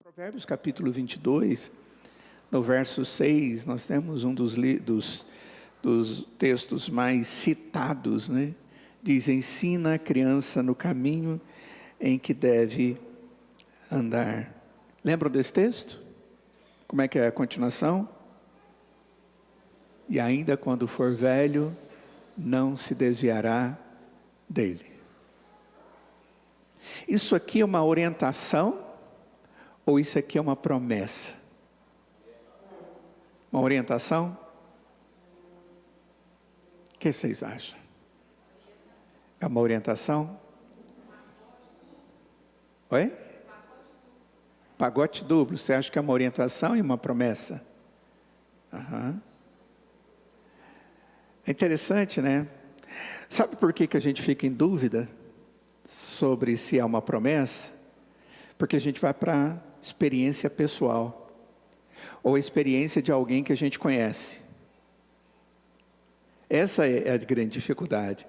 Provérbios capítulo 22, no verso 6, nós temos um dos textos mais citados, né? Diz: ensina a criança no caminho em que deve andar. Lembram desse texto? Como é que é a continuação? E ainda quando for velho, não se desviará dele. Isso aqui é uma orientação ou isso aqui é uma promessa? Uma orientação? O que vocês acham? É uma orientação? Oi? Pacote duplo. Você acha que é uma orientação e uma promessa? Uhum. É interessante, né? Sabe por que a gente fica em dúvida sobre se é uma promessa? Porque a gente vai para a experiência pessoal, ou a experiência de alguém que a gente conhece. Essa é a grande dificuldade.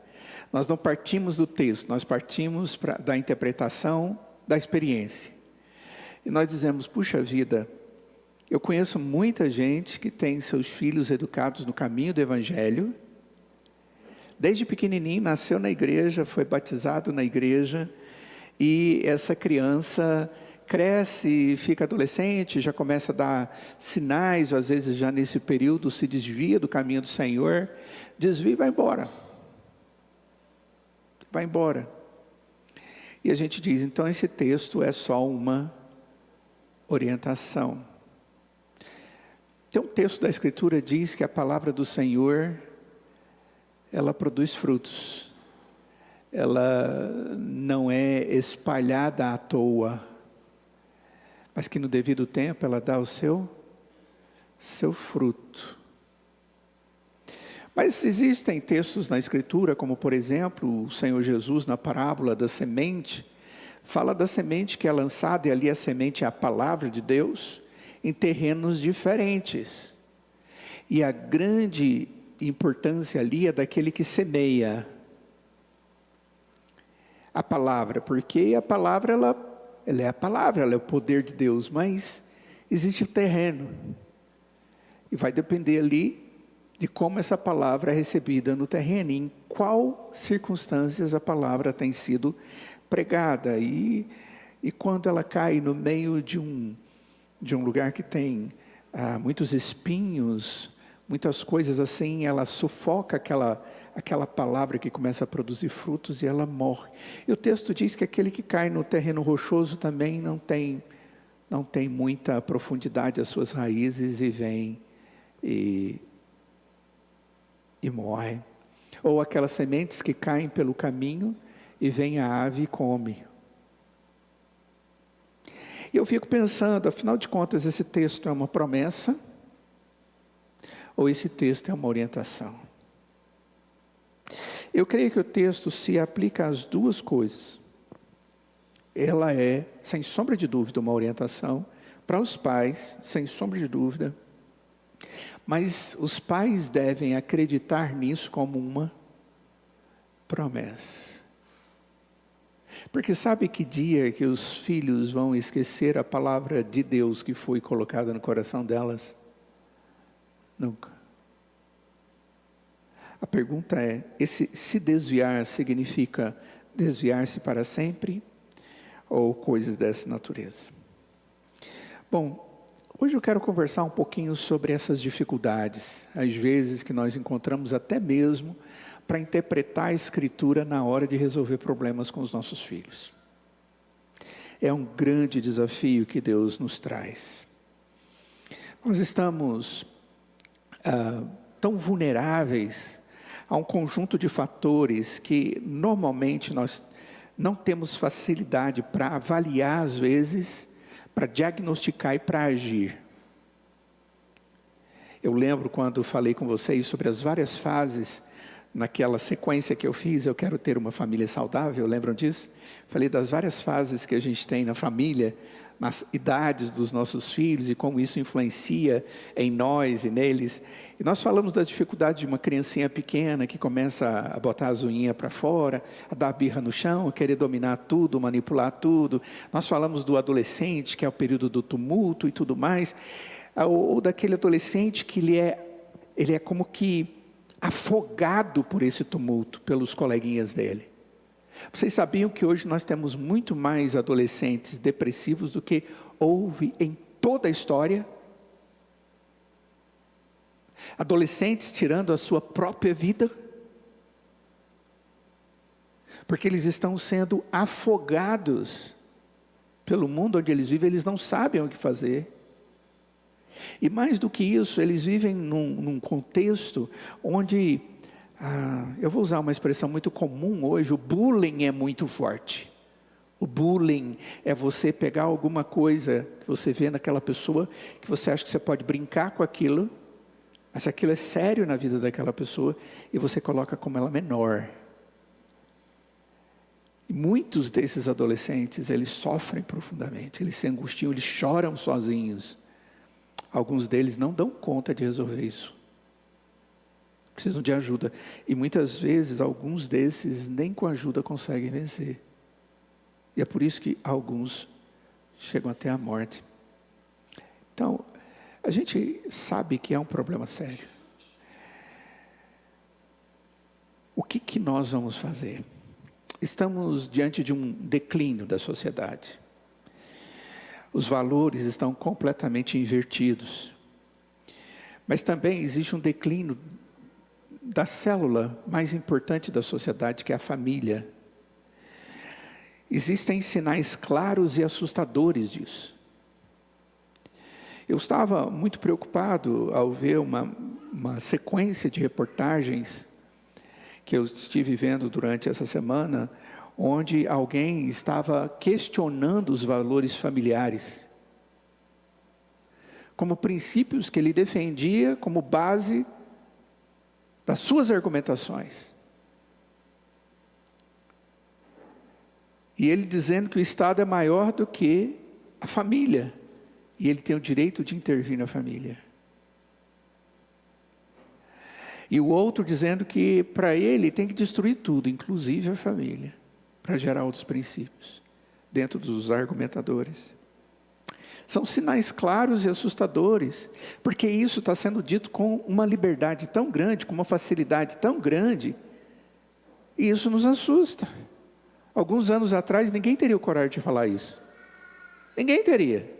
Nós não partimos do texto, nós partimos da interpretação da experiência. E nós dizemos: puxa vida, eu conheço muita gente que tem seus filhos educados no caminho do Evangelho. Desde pequenininho, nasceu na igreja, foi batizado na igreja, e essa criança cresce, fica adolescente, já começa a dar sinais, às vezes já nesse período se desvia do caminho do Senhor, desvia e vai embora. Vai embora. E a gente diz: então esse texto é só uma orientação. Tem um texto da Escritura que diz que a palavra do Senhor, ela produz frutos. Ela não é espalhada à toa, mas que no devido tempo ela dá o seu fruto. Mas existem textos na Escritura, como por exemplo, o Senhor Jesus na parábola da semente, fala da semente que é lançada, e ali a semente é a palavra de Deus, em terrenos diferentes. E a grande importância ali é daquele que semeia a palavra, porque a palavra ela é a palavra, ela é o poder de Deus, mas existe o terreno, e vai depender ali de como essa palavra é recebida no terreno, e em qual circunstâncias a palavra tem sido pregada, e quando ela cai no meio de um lugar que tem muitos espinhos, muitas coisas assim, ela sufoca aquela palavra que começa a produzir frutos e ela morre. E o texto diz que aquele que cai no terreno rochoso também não tem muita profundidade as suas raízes, e vem e morre. Ou aquelas sementes que caem pelo caminho e vem a ave e come. E eu fico pensando, afinal de contas, esse texto é uma promessa ou esse texto é uma orientação? Eu creio que o texto se aplica às duas coisas. Ela é, sem sombra de dúvida, uma orientação para os pais, sem sombra de dúvida. Mas os pais devem acreditar nisso como uma promessa. Porque sabe que dia que os filhos vão esquecer a palavra de Deus que foi colocada no coração delas? Nunca. A pergunta é: se desviar significa desviar-se para sempre? Ou coisas dessa natureza? Bom, hoje eu quero conversar um pouquinho sobre essas dificuldades, às vezes que nós encontramos até mesmo para interpretar a Escritura na hora de resolver problemas com os nossos filhos. É um grande desafio que Deus nos traz. Nós estamos tão vulneráveis a um conjunto de fatores que normalmente nós não temos facilidade para avaliar, às vezes, para diagnosticar e para agir. Eu lembro quando falei com vocês sobre as várias fases naquela sequência que eu fiz, eu quero ter uma família saudável, lembram disso? Falei das várias fases que a gente tem na família, nas idades dos nossos filhos e como isso influencia em nós e neles. E nós falamos da dificuldade de uma criancinha pequena que começa a botar as unhinhas para fora, a dar birra no chão, a querer dominar tudo, manipular tudo. Nós falamos do adolescente, que é o período do tumulto e tudo mais. Ou daquele adolescente que ele é como que afogado por esse tumulto, pelos coleguinhas dele. Vocês sabiam que hoje nós temos muito mais adolescentes depressivos do que houve em toda a história? Adolescentes tirando a sua própria vida, porque eles estão sendo afogados pelo mundo onde eles vivem, eles não sabem o que fazer. E mais do que isso, eles vivem num contexto onde, eu vou usar uma expressão muito comum hoje, o bullying é muito forte. O bullying é você pegar alguma coisa que você vê naquela pessoa, que você acha que você pode brincar com aquilo, mas aquilo é sério na vida daquela pessoa, e você coloca como ela menor. E muitos desses adolescentes, eles sofrem profundamente, eles se angustiam, eles choram sozinhos. Alguns deles não dão conta de resolver isso. Precisam de ajuda. E muitas vezes, alguns desses nem com ajuda conseguem vencer. E é por isso que alguns chegam até a morte. Então, a gente sabe que é um problema sério. O que nós vamos fazer? Estamos diante de um declínio da sociedade. Os valores estão completamente invertidos. Mas também existe um declínio da célula mais importante da sociedade, que é a família. Existem sinais claros e assustadores disso. Eu estava muito preocupado ao ver uma sequência de reportagens que eu estive vendo durante essa semana, onde alguém estava questionando os valores familiares, como princípios que ele defendia como base das suas argumentações. E ele dizendo que o Estado é maior do que a família, e ele tem o direito de intervir na família. E o outro dizendo que para ele tem que destruir tudo, inclusive a família, para gerar outros princípios, dentro dos argumentadores. São sinais claros e assustadores, porque isso está sendo dito com uma liberdade tão grande, com uma facilidade tão grande, e isso nos assusta. Alguns anos atrás, ninguém teria o coragem de falar isso. Ninguém teria.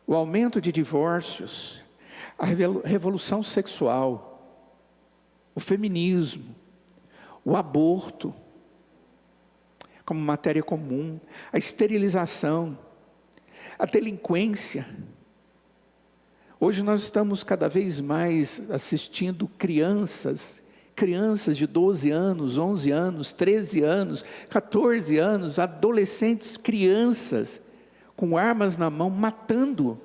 O aumento de divórcios, a revolução sexual, o feminismo, o aborto, como matéria comum, a esterilização, a delinquência. Hoje nós estamos cada vez mais assistindo crianças de 12 anos, 11 anos, 13 anos, 14 anos, adolescentes, crianças, com armas na mão, matando.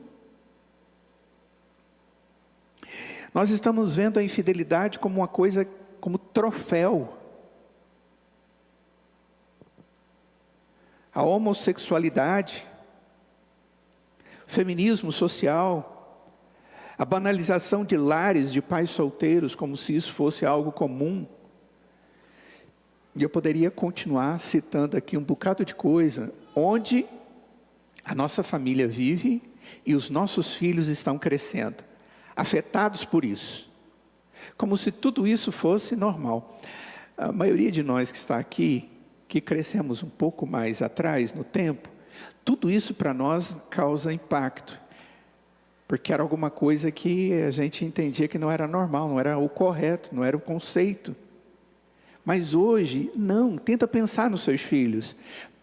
Nós estamos vendo a infidelidade como uma coisa, como troféu. A homossexualidade, feminismo social, a banalização de lares de pais solteiros, como se isso fosse algo comum. E eu poderia continuar citando aqui um bocado de coisa, onde a nossa família vive e os nossos filhos estão crescendo, afetados por isso, como se tudo isso fosse normal. A maioria de nós que está aqui, que crescemos um pouco mais atrás no tempo, tudo isso para nós causa impacto, porque era alguma coisa que a gente entendia que não era normal, não era o correto, não era o conceito. Mas hoje, não, tenta pensar nos seus filhos.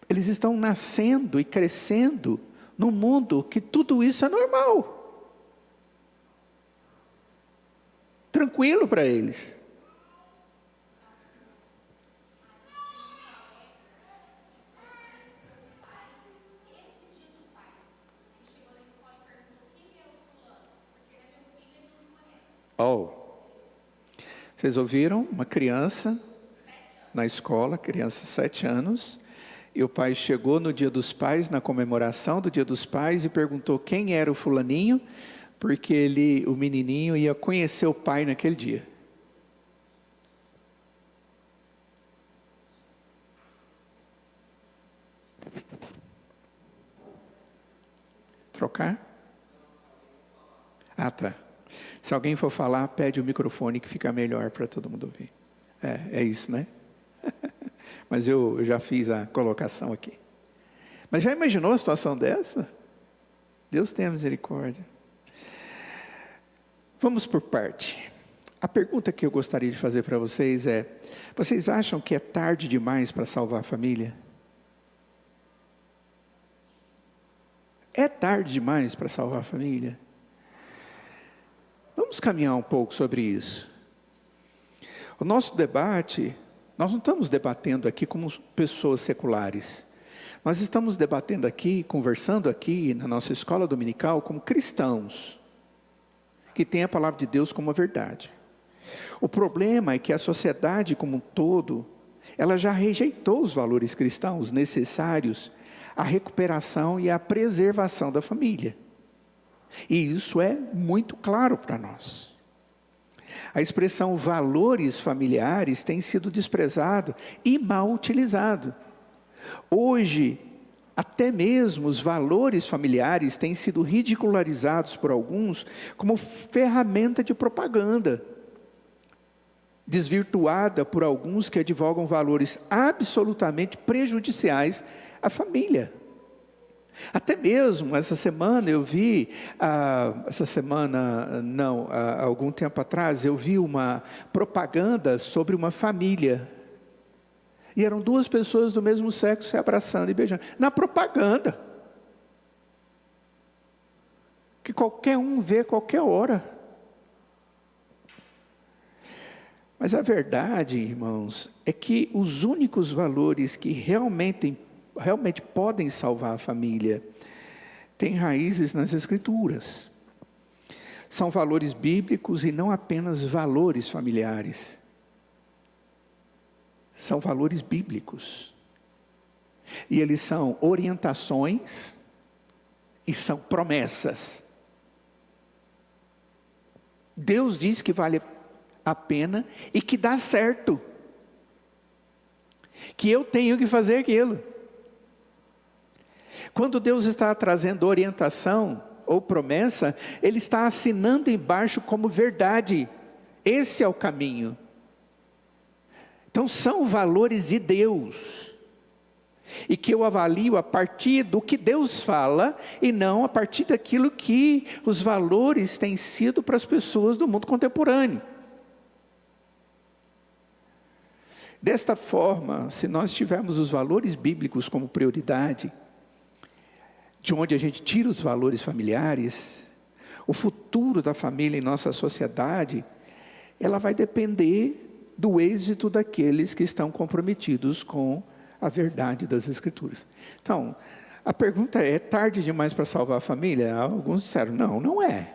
Eles estão nascendo e crescendo num mundo que tudo isso é normal. Tranquilo para eles. Oh, Vocês ouviram? Uma criança na escola, criança de 7 anos, e o pai chegou no Dia dos Pais, na comemoração do Dia dos Pais, e perguntou quem era o fulaninho, porque o menininho ia conhecer o pai naquele dia. Trocar? Ah, tá. Se alguém for falar, pede o microfone que fica melhor para todo mundo ouvir. É isso, né? Mas eu já fiz a colocação aqui. Mas já imaginou a situação dessa? Deus tenha misericórdia. Vamos por parte. A pergunta que eu gostaria de fazer para vocês é: vocês acham que é tarde demais para salvar a família? É tarde demais para salvar a família? Vamos caminhar um pouco sobre isso. O nosso debate, nós não estamos debatendo aqui como pessoas seculares. Nós estamos debatendo aqui, conversando aqui na nossa escola dominical como cristãos, que têm a palavra de Deus como a verdade. O problema é que a sociedade como um todo, ela já rejeitou os valores cristãos necessários à recuperação e à preservação da família. E isso é muito claro para nós. A expressão valores familiares tem sido desprezado e mal utilizado. Hoje, até mesmo os valores familiares têm sido ridicularizados por alguns como ferramenta de propaganda, desvirtuada por alguns que advogam valores absolutamente prejudiciais à família. Até mesmo essa semana eu vi, há algum tempo atrás, eu vi uma propaganda sobre uma família. E eram 2 pessoas do mesmo sexo se abraçando e beijando. Na propaganda. Que qualquer um vê a qualquer hora. Mas a verdade, irmãos, é que os únicos valores que realmente podem salvar a família têm raízes nas Escrituras. São valores bíblicos e não apenas valores familiares. São valores bíblicos. E eles são orientações e são promessas. Deus diz que vale a pena e que dá certo. Que eu tenho que fazer aquilo. Quando Deus está trazendo orientação ou promessa, Ele está assinando embaixo como verdade. Esse é o caminho. Então são valores de Deus. E que eu avalio a partir do que Deus fala e não a partir daquilo que os valores têm sido para as pessoas do mundo contemporâneo. Desta forma, se nós tivermos os valores bíblicos como prioridade, de onde a gente tira os valores familiares, o futuro da família em nossa sociedade, ela vai depender do êxito daqueles que estão comprometidos com a verdade das Escrituras. Então, a pergunta é tarde demais para salvar a família? Alguns disseram, não é.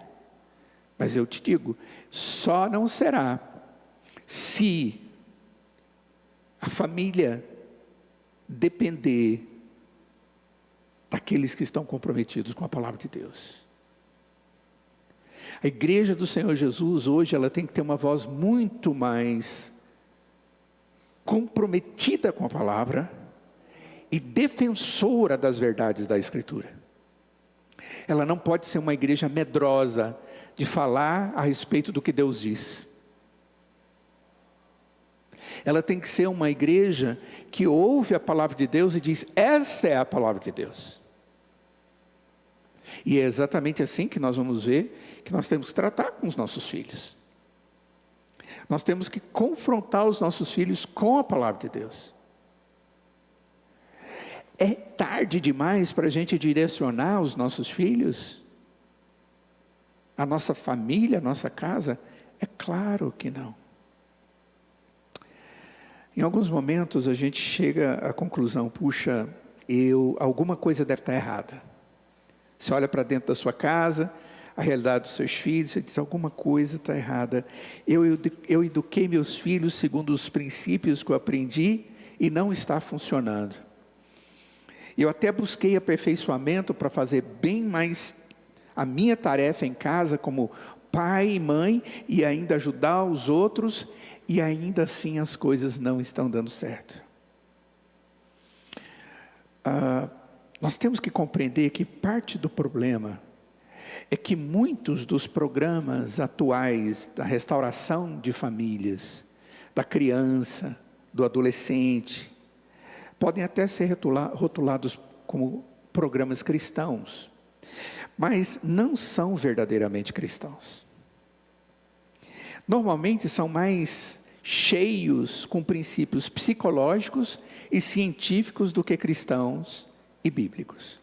Mas eu te digo, só não será se a família depender daqueles que estão comprometidos com a palavra de Deus. A igreja do Senhor Jesus hoje, ela tem que ter uma voz muito mais comprometida com a palavra e defensora das verdades da Escritura. Ela não pode ser uma igreja medrosa de falar a respeito do que Deus diz. Ela tem que ser uma igreja que ouve a palavra de Deus e diz, essa é a palavra de Deus. E é exatamente assim que nós vamos ver que nós temos que tratar com os nossos filhos. Nós temos que confrontar os nossos filhos com a palavra de Deus. É tarde demais para a gente direcionar os nossos filhos? A nossa família, a nossa casa? É claro que não. Em alguns momentos a gente chega à conclusão, puxa, alguma coisa deve estar errada. Você olha para dentro da sua casa, a realidade dos seus filhos, você diz, alguma coisa está errada. Eu eduquei meus filhos segundo os princípios que eu aprendi e não está funcionando. Eu até busquei aperfeiçoamento para fazer bem mais a minha tarefa em casa como pai e mãe e ainda ajudar os outros, e ainda assim as coisas não estão dando certo. Nós temos que compreender que parte do problema é que muitos dos programas atuais da restauração de famílias, da criança, do adolescente, podem até ser rotulados como programas cristãos, mas não são verdadeiramente cristãos. Normalmente são mais cheios com princípios psicológicos e científicos do que cristãos e bíblicos.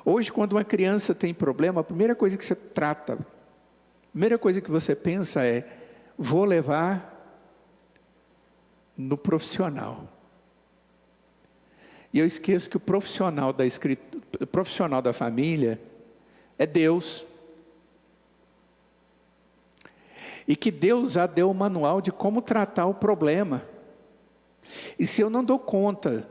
Hoje, quando uma criança tem problema, a primeira coisa que você trata, a primeira coisa que você pensa é, vou levar no profissional. E eu esqueço que o profissional da família é Deus. E que Deus já deu o manual de como tratar o problema. E se eu não dou conta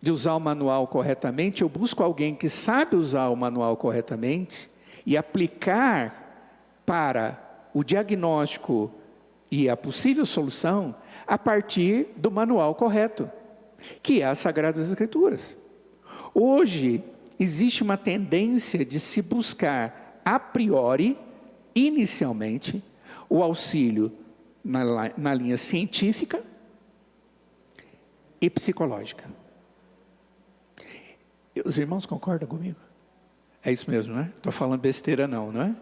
de usar o manual corretamente, eu busco alguém que sabe usar o manual corretamente e aplicar para o diagnóstico e a possível solução a partir do manual correto, que é as Sagradas Escrituras. Hoje existe uma tendência de se buscar a priori, inicialmente, o auxílio na linha científica e psicológica. Os irmãos concordam comigo? É isso mesmo, não é? Estou falando besteira não é?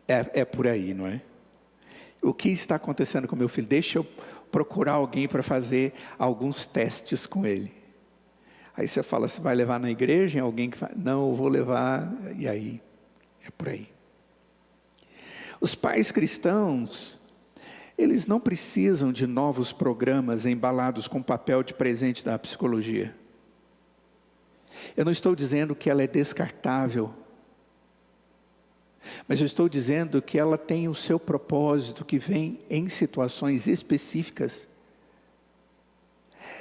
É por aí, não é? O que está acontecendo com meu filho? Deixa eu procurar alguém para fazer alguns testes com ele. Aí você fala, você vai levar na igreja? Alguém que fala, não, eu vou levar, e aí, é por aí. Os pais cristãos, eles não precisam de novos programas embalados com papel de presente da psicologia. Eu não estou dizendo que ela é descartável, mas eu estou dizendo que ela tem o seu propósito, que vem em situações específicas.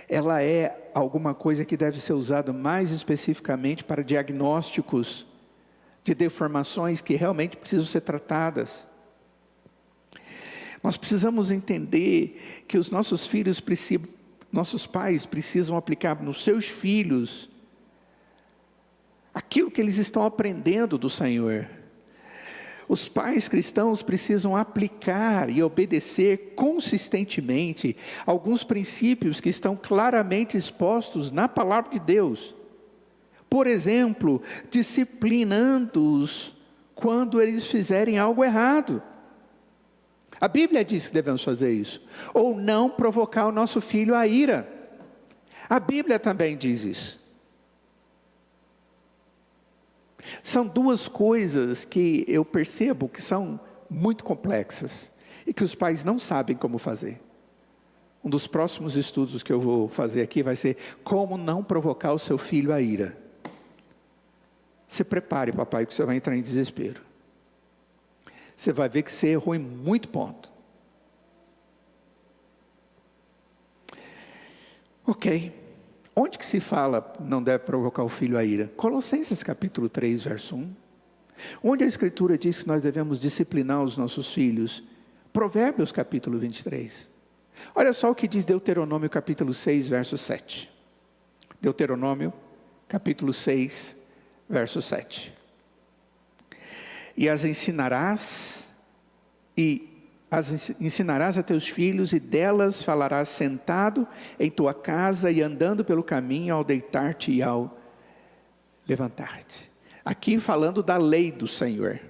Ela é alguma coisa que deve ser usada mais especificamente para diagnósticos de deformações que realmente precisam ser tratadas. Nós precisamos entender que os nossos pais precisam aplicar nos seus filhos aquilo que eles estão aprendendo do Senhor. Os pais cristãos precisam aplicar e obedecer consistentemente alguns princípios que estão claramente expostos na palavra de Deus. Por exemplo, disciplinando-os quando eles fizerem algo errado. A Bíblia diz que devemos fazer isso. Ou não provocar o nosso filho à ira. A Bíblia também diz isso. São duas coisas que eu percebo que são muito complexas e que os pais não sabem como fazer. Um dos próximos estudos que eu vou fazer aqui vai ser como não provocar o seu filho à ira. Se prepare, papai, que você vai entrar em desespero. Você vai ver que você errou em muito ponto. Ok. Onde que se fala não deve provocar o filho à ira? Colossenses capítulo 3, verso 1. Onde a Escritura diz que nós devemos disciplinar os nossos filhos? Provérbios capítulo 23. Olha só o que diz Deuteronômio capítulo 6, verso 7. Deuteronômio capítulo 6, verso 7. E as ensinarás a teus filhos, e delas falarás sentado em tua casa e andando pelo caminho, ao deitar-te e ao levantar-te. Aqui falando da lei do Senhor.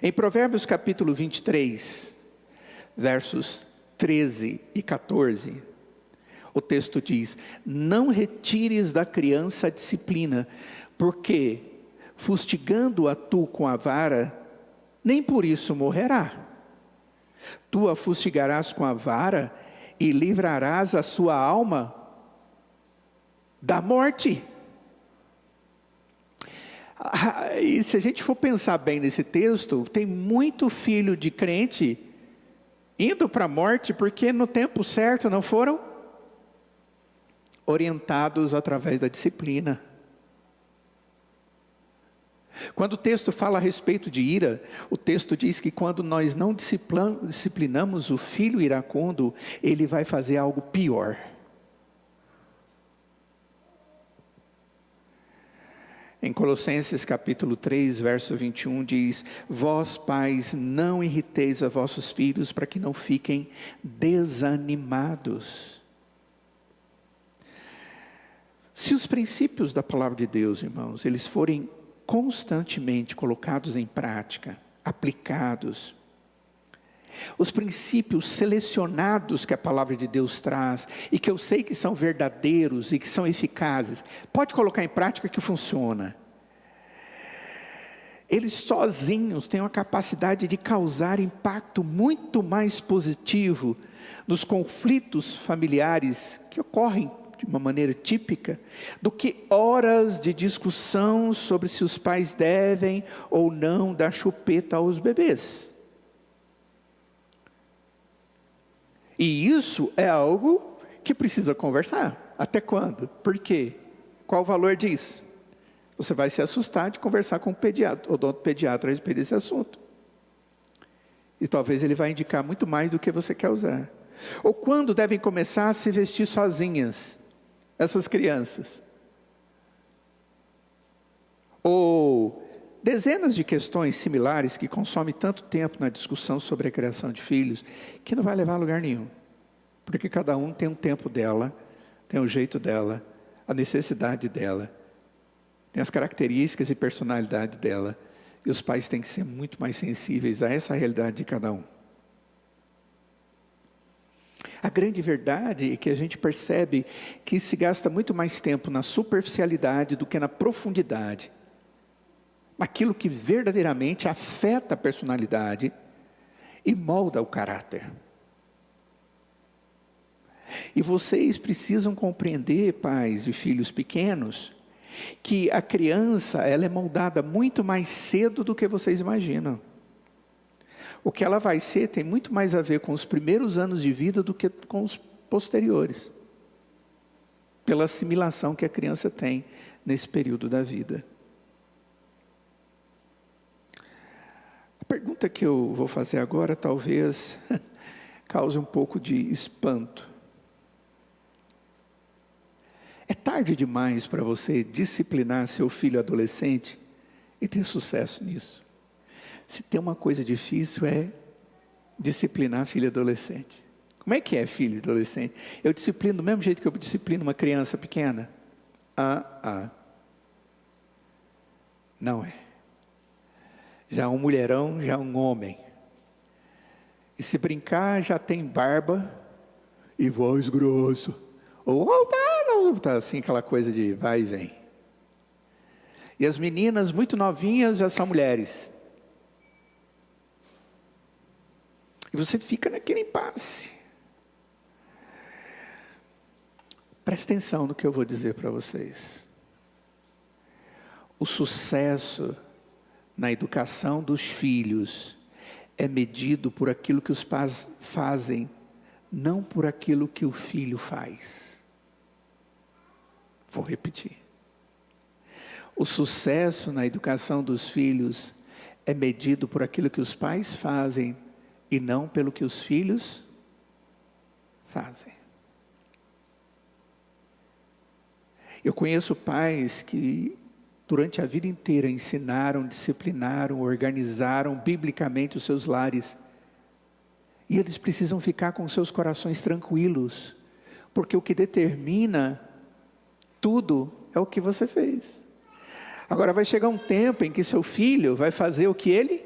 Em Provérbios capítulo 23, versos 13 e 14, o texto diz: não retires da criança a disciplina, porque fustigando-a tu com a vara, nem por isso morrerá. Tu a fustigarás com a vara e livrarás a sua alma da morte. E se a gente for pensar bem nesse texto, tem muito filho de crente indo para a morte porque no tempo certo não foram orientados através da disciplina. Quando o texto fala a respeito de ira, o texto diz que quando nós não disciplinamos o filho iracundo, ele vai fazer algo pior. Em Colossenses capítulo 3, verso 21 diz: vós pais não irriteis a vossos filhos para que não fiquem desanimados. Se os princípios da palavra de Deus, irmãos, eles forem constantemente colocados em prática, aplicados, os princípios selecionados que a palavra de Deus traz, e que eu sei que são verdadeiros e que são eficazes, pode colocar em prática que funciona. Eles sozinhos têm uma capacidade de causar impacto muito mais positivo nos conflitos familiares que ocorrem de uma maneira típica, do que horas de discussão sobre se os pais devem ou não dar chupeta aos bebês. E isso é algo que precisa conversar. Até quando? Por quê? Qual o valor disso? Você vai se assustar de conversar com o pediatra, odontopediatra a respeito desse assunto. E talvez ele vai indicar muito mais do que você quer usar. Ou quando devem começar a se vestir sozinhas, essas crianças. Ou dezenas de questões similares que consomem tanto tempo na discussão sobre a criação de filhos, que não vai levar a lugar nenhum. Porque cada um tem um tempo dela, tem o jeito dela, a necessidade dela, tem as características e personalidade dela. E os pais têm que ser muito mais sensíveis a essa realidade de cada um. A grande verdade é que a gente percebe que se gasta muito mais tempo na superficialidade do que na profundidade. Aquilo que verdadeiramente afeta a personalidade e molda o caráter. E vocês precisam compreender, pais e filhos pequenos, que a criança, ela é moldada muito mais cedo do que vocês imaginam. O que ela vai ser tem muito mais a ver com os primeiros anos de vida do que com os posteriores. Pela assimilação que a criança tem nesse período da vida. A pergunta que eu vou fazer agora talvez cause um pouco de espanto. É tarde demais para você disciplinar seu filho adolescente e ter sucesso nisso? Se tem uma coisa difícil é disciplinar filho adolescente. Como é que é filho adolescente? Eu disciplino do mesmo jeito que eu disciplino uma criança pequena? Não é. Já um mulherão, já um homem. E se brincar, já tem barba e voz grossa. Ou tá assim, aquela coisa de vai e vem. E as meninas muito novinhas já são mulheres. E você fica naquele impasse. Presta atenção no que eu vou dizer para vocês. O sucesso na educação dos filhos é medido por aquilo que os pais fazem, não por aquilo que o filho faz. Vou repetir. O sucesso na educação dos filhos é medido por aquilo que os pais fazem e não pelo que os filhos fazem. Eu conheço pais que durante a vida inteira ensinaram, disciplinaram, organizaram biblicamente os seus lares. E eles precisam ficar com seus corações tranquilos, porque o que determina tudo é o que você fez. Agora vai chegar um tempo em que seu filho vai fazer o que ele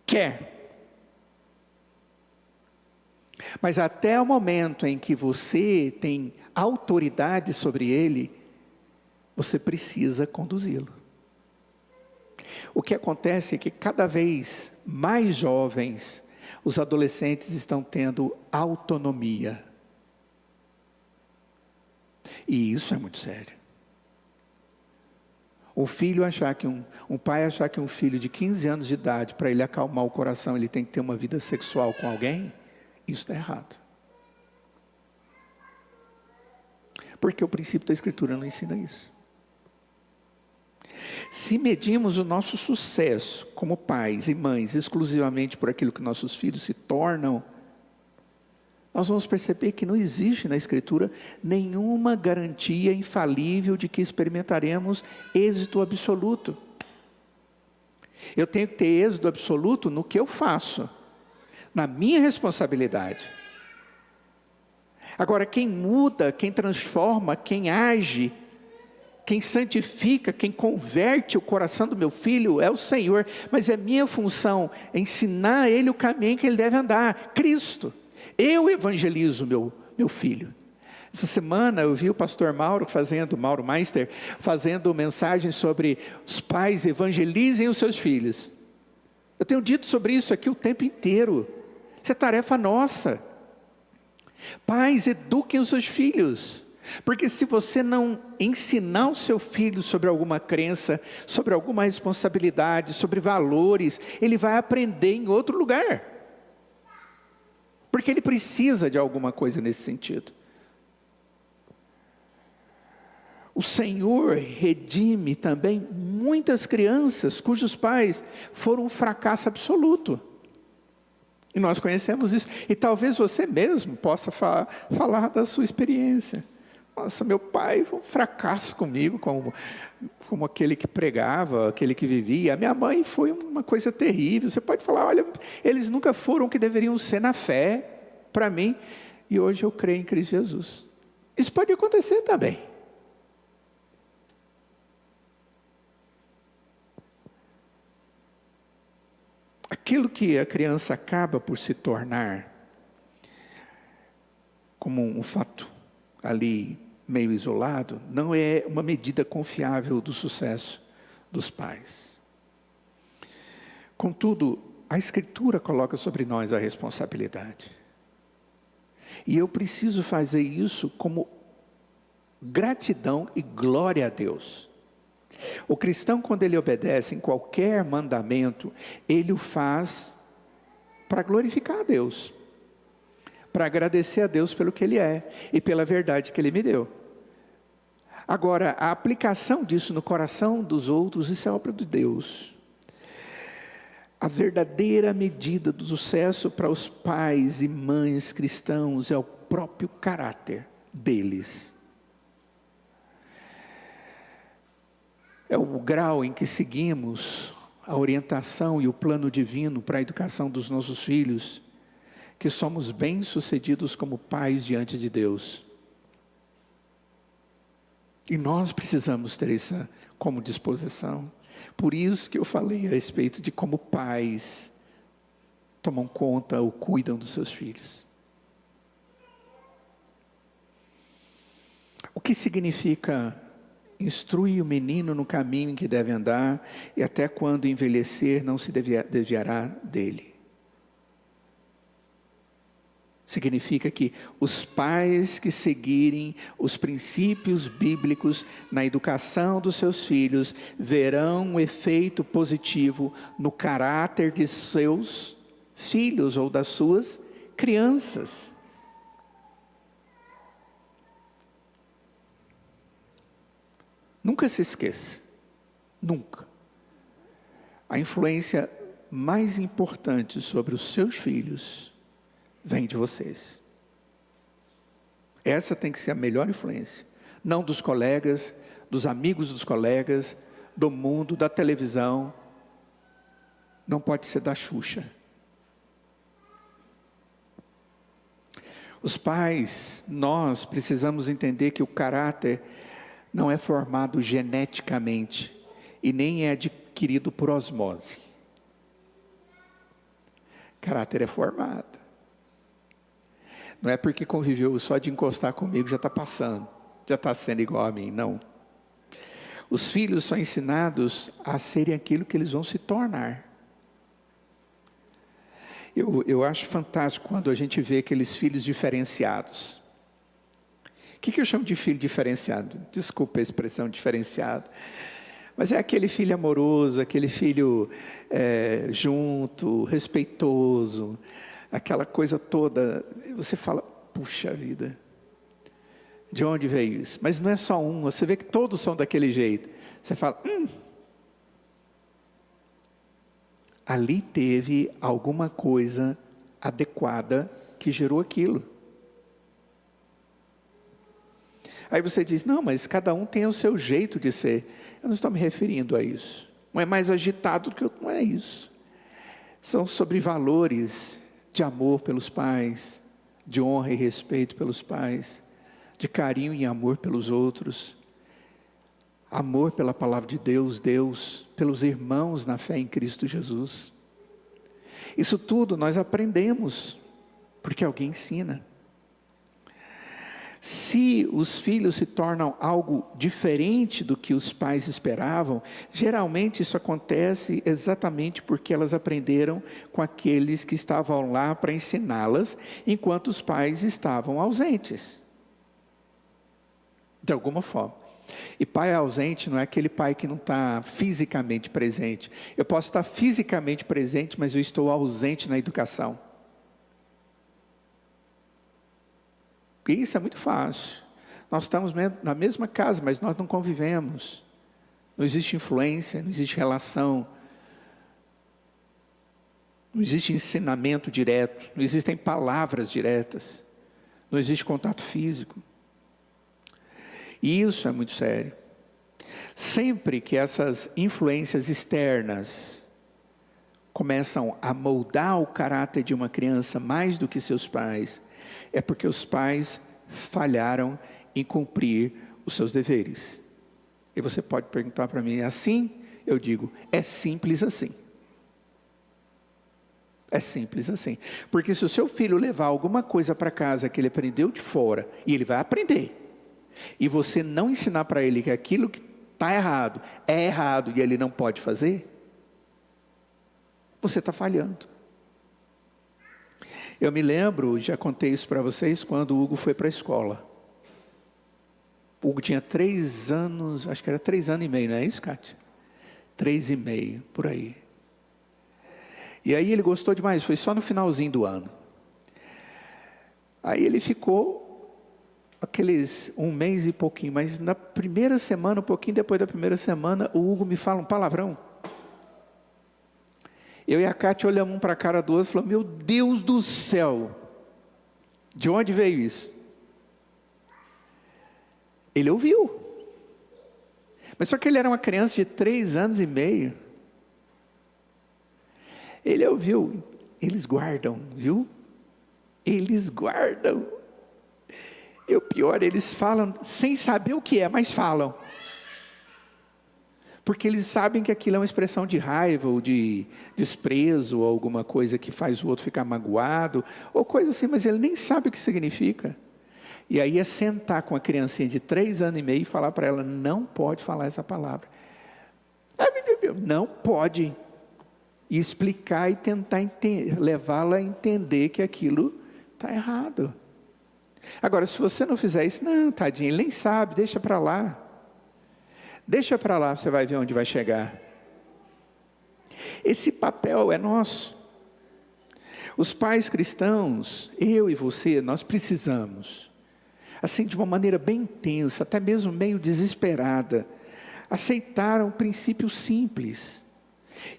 quer. Mas até o momento em que você tem autoridade sobre ele, você precisa conduzi-lo. O que acontece é que cada vez mais jovens, os adolescentes estão tendo autonomia. E isso é muito sério. O filho achar que um pai achar que um filho de 15 anos de idade, para ele acalmar o coração, ele tem que ter uma vida sexual com alguém, isso está errado. Porque o princípio da Escritura não ensina isso. Se medimos o nosso sucesso como pais e mães exclusivamente por aquilo que nossos filhos se tornam, nós vamos perceber que não existe na Escritura nenhuma garantia infalível de que experimentaremos êxito absoluto. Eu tenho que ter êxito absoluto no que eu faço, na minha responsabilidade. Agora, quem muda, quem transforma, quem age, quem santifica, quem converte o coração do meu filho é o Senhor, mas é minha função ensinar ele o caminho que ele deve andar, Cristo. Eu evangelizo meu filho. Essa semana eu vi o pastor Mauro Meister, fazendo mensagem sobre os pais evangelizem os seus filhos. Eu tenho dito sobre isso aqui o tempo inteiro. Isso é tarefa nossa. Pais, eduquem os seus filhos. Porque se você não ensinar o seu filho sobre alguma crença, sobre alguma responsabilidade, sobre valores, ele vai aprender em outro lugar. Porque ele precisa de alguma coisa nesse sentido. O Senhor redime também muitas crianças cujos pais foram um fracasso absoluto. E nós conhecemos isso. E talvez você mesmo possa falar da sua experiência. Nossa, meu pai foi um fracasso comigo, como aquele que pregava, aquele que vivia. A minha mãe foi uma coisa terrível. Você pode falar, olha, eles nunca foram o que deveriam ser na fé para mim. E hoje eu creio em Cristo Jesus. Isso pode acontecer também. Aquilo que a criança acaba por se tornar, como um fato ali meio isolado, não é uma medida confiável do sucesso dos pais. Contudo, a Escritura coloca sobre nós a responsabilidade. E eu preciso fazer isso como gratidão e glória a Deus. O cristão, quando ele obedece em qualquer mandamento, ele o faz para glorificar a Deus, para agradecer a Deus pelo que Ele é e pela verdade que Ele me deu. Agora, a aplicação disso no coração dos outros, isso é obra de Deus. A verdadeira medida do sucesso para os pais e mães cristãos é o próprio caráter deles. É o grau em que seguimos a orientação e o plano divino para a educação dos nossos filhos, que somos bem-sucedidos como pais diante de Deus. E nós precisamos ter isso como disposição. Por isso que eu falei a respeito de como pais tomam conta ou cuidam dos seus filhos. O que significa instrui o menino no caminho em que deve andar, e até quando envelhecer não se desviará dele. Significa que os pais que seguirem os princípios bíblicos na educação dos seus filhos verão um efeito positivo no caráter de seus filhos ou das suas crianças. Nunca se esqueça, nunca. A influência mais importante sobre os seus filhos vem de vocês. Essa tem que ser a melhor influência. Não dos colegas, dos amigos dos colegas, do mundo, da televisão. Não pode ser da Xuxa. Os pais, nós precisamos entender que o caráter não é formado geneticamente e nem é adquirido por osmose. Caráter é formado. Não é porque conviveu só de encostar comigo já está passando, já está sendo igual a mim, não. Os filhos são ensinados a serem aquilo que eles vão se tornar. Eu acho fantástico quando a gente vê aqueles filhos diferenciados. O que eu chamo de filho diferenciado? Desculpa a expressão diferenciado. Mas é aquele filho amoroso, aquele filho junto, respeitoso, aquela coisa toda. Você fala, puxa vida, de onde veio isso? Mas não é só um, você vê que todos são daquele jeito. Você fala, ali teve alguma coisa adequada que gerou aquilo. Aí você diz, não, mas cada um tem o seu jeito de ser. Eu não estou me referindo a isso. Um é mais agitado do que o outro, não é isso. São sobre valores de amor pelos pais, de honra e respeito pelos pais, de carinho e amor pelos outros, amor pela palavra de Deus, pelos irmãos na fé em Cristo Jesus. Isso tudo nós aprendemos, porque alguém ensina. Se os filhos se tornam algo diferente do que os pais esperavam, geralmente isso acontece exatamente porque elas aprenderam com aqueles que estavam lá para ensiná-las, enquanto os pais estavam ausentes. De alguma forma. E pai ausente não é aquele pai que não está fisicamente presente. Eu posso estar fisicamente presente, mas eu estou ausente na educação. Isso é muito fácil. Nós estamos na mesma casa, mas nós não convivemos. Não existe influência, não existe relação. Não existe ensinamento direto, não existem palavras diretas. Não existe contato físico. E isso é muito sério. Sempre que essas influências externas começam a moldar o caráter de uma criança mais do que seus pais, é porque os pais falharam em cumprir os seus deveres. E você pode perguntar para mim, é assim? Eu digo, é simples assim. É simples assim. Porque se o seu filho levar alguma coisa para casa que ele aprendeu de fora, e ele vai aprender, e você não ensinar para ele que aquilo que está errado é errado e ele não pode fazer, você está falhando. Eu me lembro, já contei isso para vocês, quando o Hugo foi para a escola. O Hugo tinha 3 anos, acho que era 3 anos e meio, não é isso, Kátia? 3 e meio, por aí. E aí ele gostou demais, foi só no finalzinho do ano. Aí ele ficou aqueles 1 mês e pouquinho, mas na primeira semana, um pouquinho depois da primeira semana, o Hugo me fala um palavrão. Eu e a Kátia olhamos um para a cara do outro e falamos, meu Deus do céu, de onde veio isso? Ele ouviu. Mas só que ele era uma criança de 3 anos e meio. Ele ouviu. Eles guardam, viu? Eles guardam. E o pior, eles falam sem saber o que é, mas falam. Porque eles sabem que aquilo é uma expressão de raiva, ou de desprezo, ou alguma coisa que faz o outro ficar magoado, ou coisa assim, mas ele nem sabe o que significa. E aí é sentar com a criancinha de 3 anos e meio e falar para ela, não pode falar essa palavra. Não pode. E explicar e tentar levá-la a entender que aquilo está errado. Agora, se você não fizer isso, não, tadinho, ele nem sabe, deixa para lá. Deixa para lá, você vai ver onde vai chegar. Esse papel é nosso. Os pais cristãos, eu e você, nós precisamos, assim de uma maneira bem intensa, até mesmo meio desesperada, aceitar um princípio simples.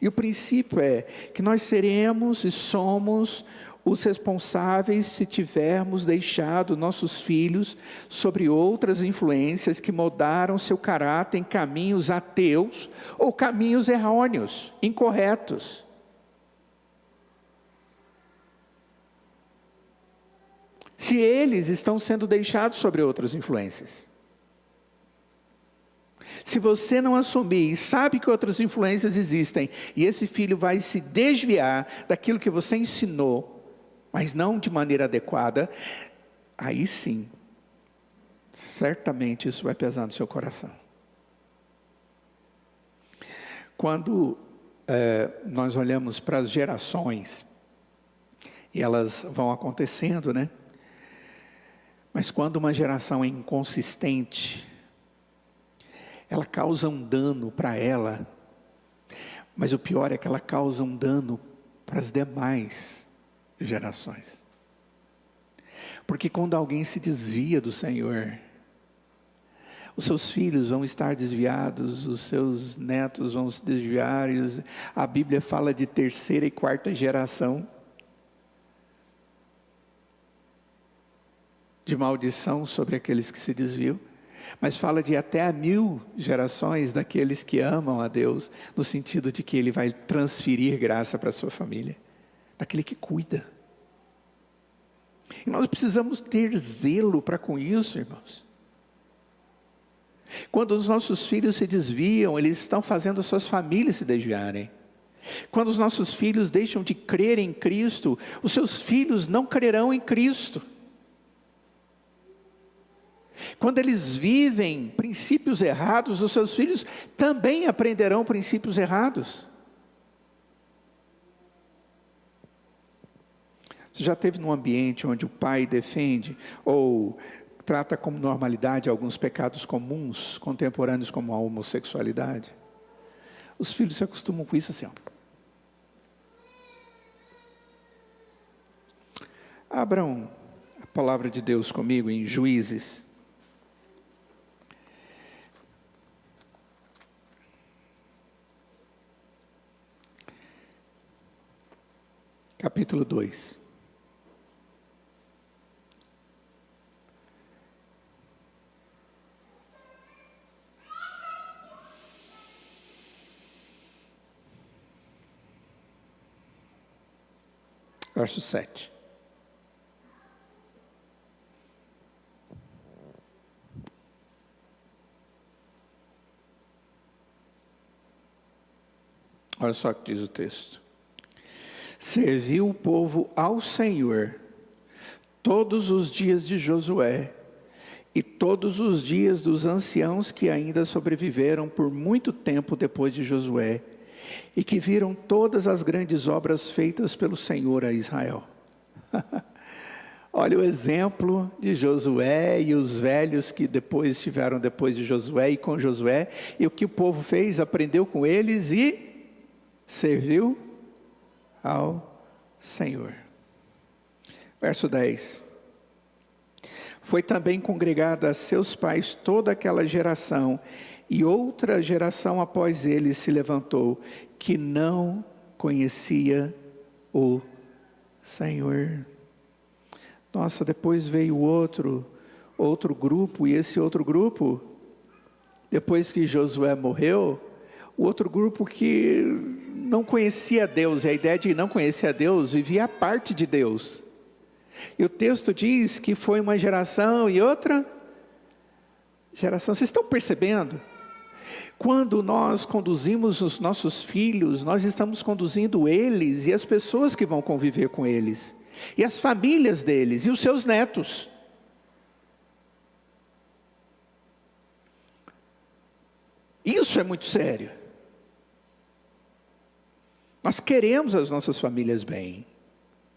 E o princípio é que nós seremos e somos os responsáveis se tivermos deixado nossos filhos sobre outras influências que moldaram seu caráter em caminhos ateus ou caminhos errôneos, incorretos. Se eles estão sendo deixados sobre outras influências. Se você não assumir e sabe que outras influências existem, e esse filho vai se desviar daquilo que você ensinou, mas não de maneira adequada, aí sim, certamente isso vai pesar no seu coração. Quando nós olhamos para as gerações, e elas vão acontecendo, né? Mas quando uma geração é inconsistente, ela causa um dano para ela, mas o pior é que ela causa um dano para as demais gerações. Porque quando alguém se desvia do Senhor, os seus filhos vão estar desviados, os seus netos vão se desviar, a Bíblia fala de terceira e quarta geração de maldição sobre aqueles que se desviam, mas fala de até 1000 gerações daqueles que amam a Deus, no sentido de que Ele vai transferir graça para a sua família, daquele que cuida. E nós precisamos ter zelo para com isso, irmãos. Quando os nossos filhos se desviam, eles estão fazendo as suas famílias se desviarem. Quando os nossos filhos deixam de crer em Cristo, os seus filhos não crerão em Cristo. Quando eles vivem princípios errados, os seus filhos também aprenderão princípios errados. Você já esteve num ambiente onde o pai defende ou trata como normalidade alguns pecados comuns, contemporâneos, como a homossexualidade? Os filhos se acostumam com isso assim, ó. Abram a palavra de Deus comigo em Juízes. Capítulo 2. Verso 7. Olha só o que diz o texto. Serviu o povo ao Senhor todos os dias de Josué e todos os dias dos anciãos que ainda sobreviveram por muito tempo depois de Josué e que viram todas as grandes obras feitas pelo Senhor a Israel. Olha o exemplo de Josué e os velhos que depois estiveram depois de Josué e com Josué, e o que o povo fez, aprendeu com eles e serviu ao Senhor. Verso 10. Foi também congregada a seus pais toda aquela geração, e outra geração após eles se levantou, que não conhecia o Senhor. Nossa, depois veio outro grupo, e esse outro grupo, depois que Josué morreu, o outro grupo que não conhecia Deus, e a ideia de não conhecer a Deus, vivia a parte de Deus. E o texto diz que foi uma geração e outra geração. Vocês estão percebendo? Quando nós conduzimos os nossos filhos, nós estamos conduzindo eles e as pessoas que vão conviver com eles, e as famílias deles, e os seus netos. Isso é muito sério. Nós queremos as nossas famílias bem,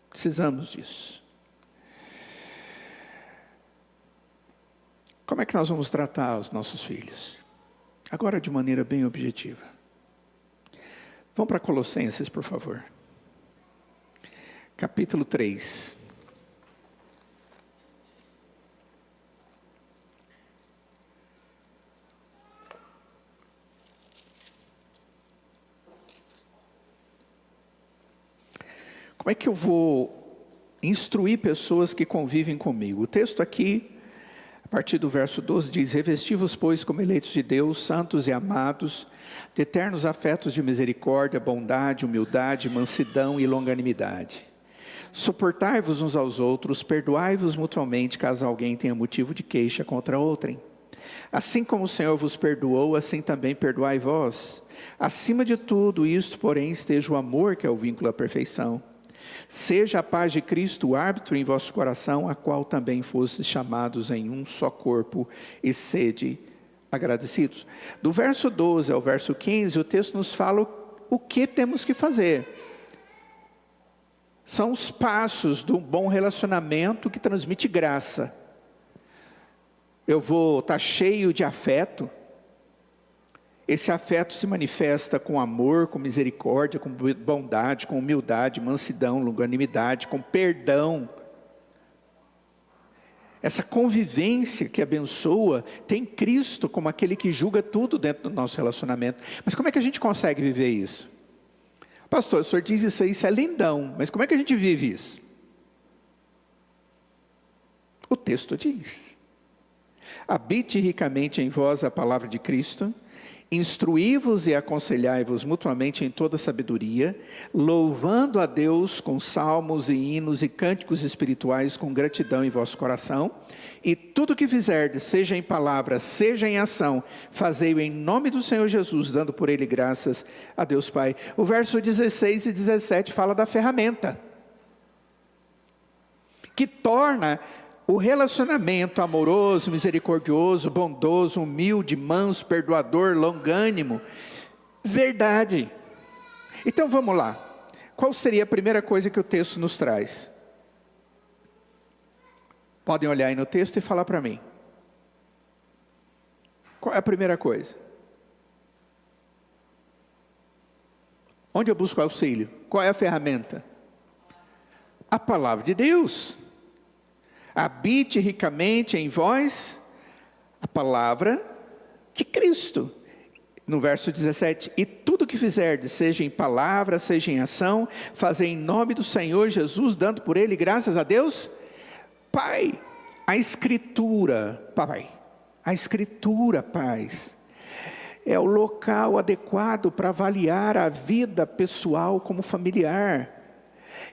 precisamos disso. Como é que nós vamos tratar os nossos filhos? Agora de maneira bem objetiva. Vamos para Colossenses, por favor. Capítulo 3. Como é que eu vou instruir pessoas que convivem comigo? O texto aqui, a partir do verso 12, diz: revesti-vos, pois, como eleitos de Deus, santos e amados, de eternos afetos de misericórdia, bondade, humildade, mansidão e longanimidade. Suportai-vos uns aos outros, perdoai-vos mutuamente, caso alguém tenha motivo de queixa contra outrem. Assim como o Senhor vos perdoou, assim também perdoai vós. Acima de tudo isto, porém, esteja o amor, que é o vínculo à perfeição. Seja a paz de Cristo o árbitro em vosso coração, a qual também fostes chamados em um só corpo, e sede agradecidos. Do verso 12 ao verso 15, o texto nos fala o que temos que fazer. São os passos de um bom relacionamento que transmite graça. Eu vou estar cheio de afeto, Esse afeto se manifesta com amor, com misericórdia, com bondade, com humildade, mansidão, longanimidade, com perdão. Essa convivência que abençoa tem Cristo como aquele que julga tudo dentro do nosso relacionamento. Mas como é que a gente consegue viver isso? Pastor, o senhor diz isso aí, isso é lindão, mas como é que a gente vive isso? O texto diz: habite ricamente em vós a palavra de Cristo, instruí-vos e aconselhai-vos mutuamente em toda sabedoria, louvando a Deus com salmos e hinos e cânticos espirituais com gratidão em vosso coração, e tudo o que fizerdes, seja em palavra, seja em ação, fazei-o em nome do Senhor Jesus, dando por ele graças a Deus Pai. O verso 16 e 17 fala da ferramenta, que torna o relacionamento amoroso, misericordioso, bondoso, humilde, manso, perdoador, longânimo, verdade. Então vamos lá. Qual seria a primeira coisa que o texto nos traz? Podem olhar aí no texto e falar para mim. Qual é a primeira coisa? Onde eu busco auxílio? Qual é a ferramenta? A palavra de Deus. Habite ricamente em vós a palavra de Cristo. No verso 17, e tudo que fizerdes, seja em palavra, seja em ação, fazei em nome do Senhor Jesus, dando por ele graças a Deus Pai. A Escritura, Pai, a Escritura, pais, é o local adequado para avaliar a vida pessoal como familiar.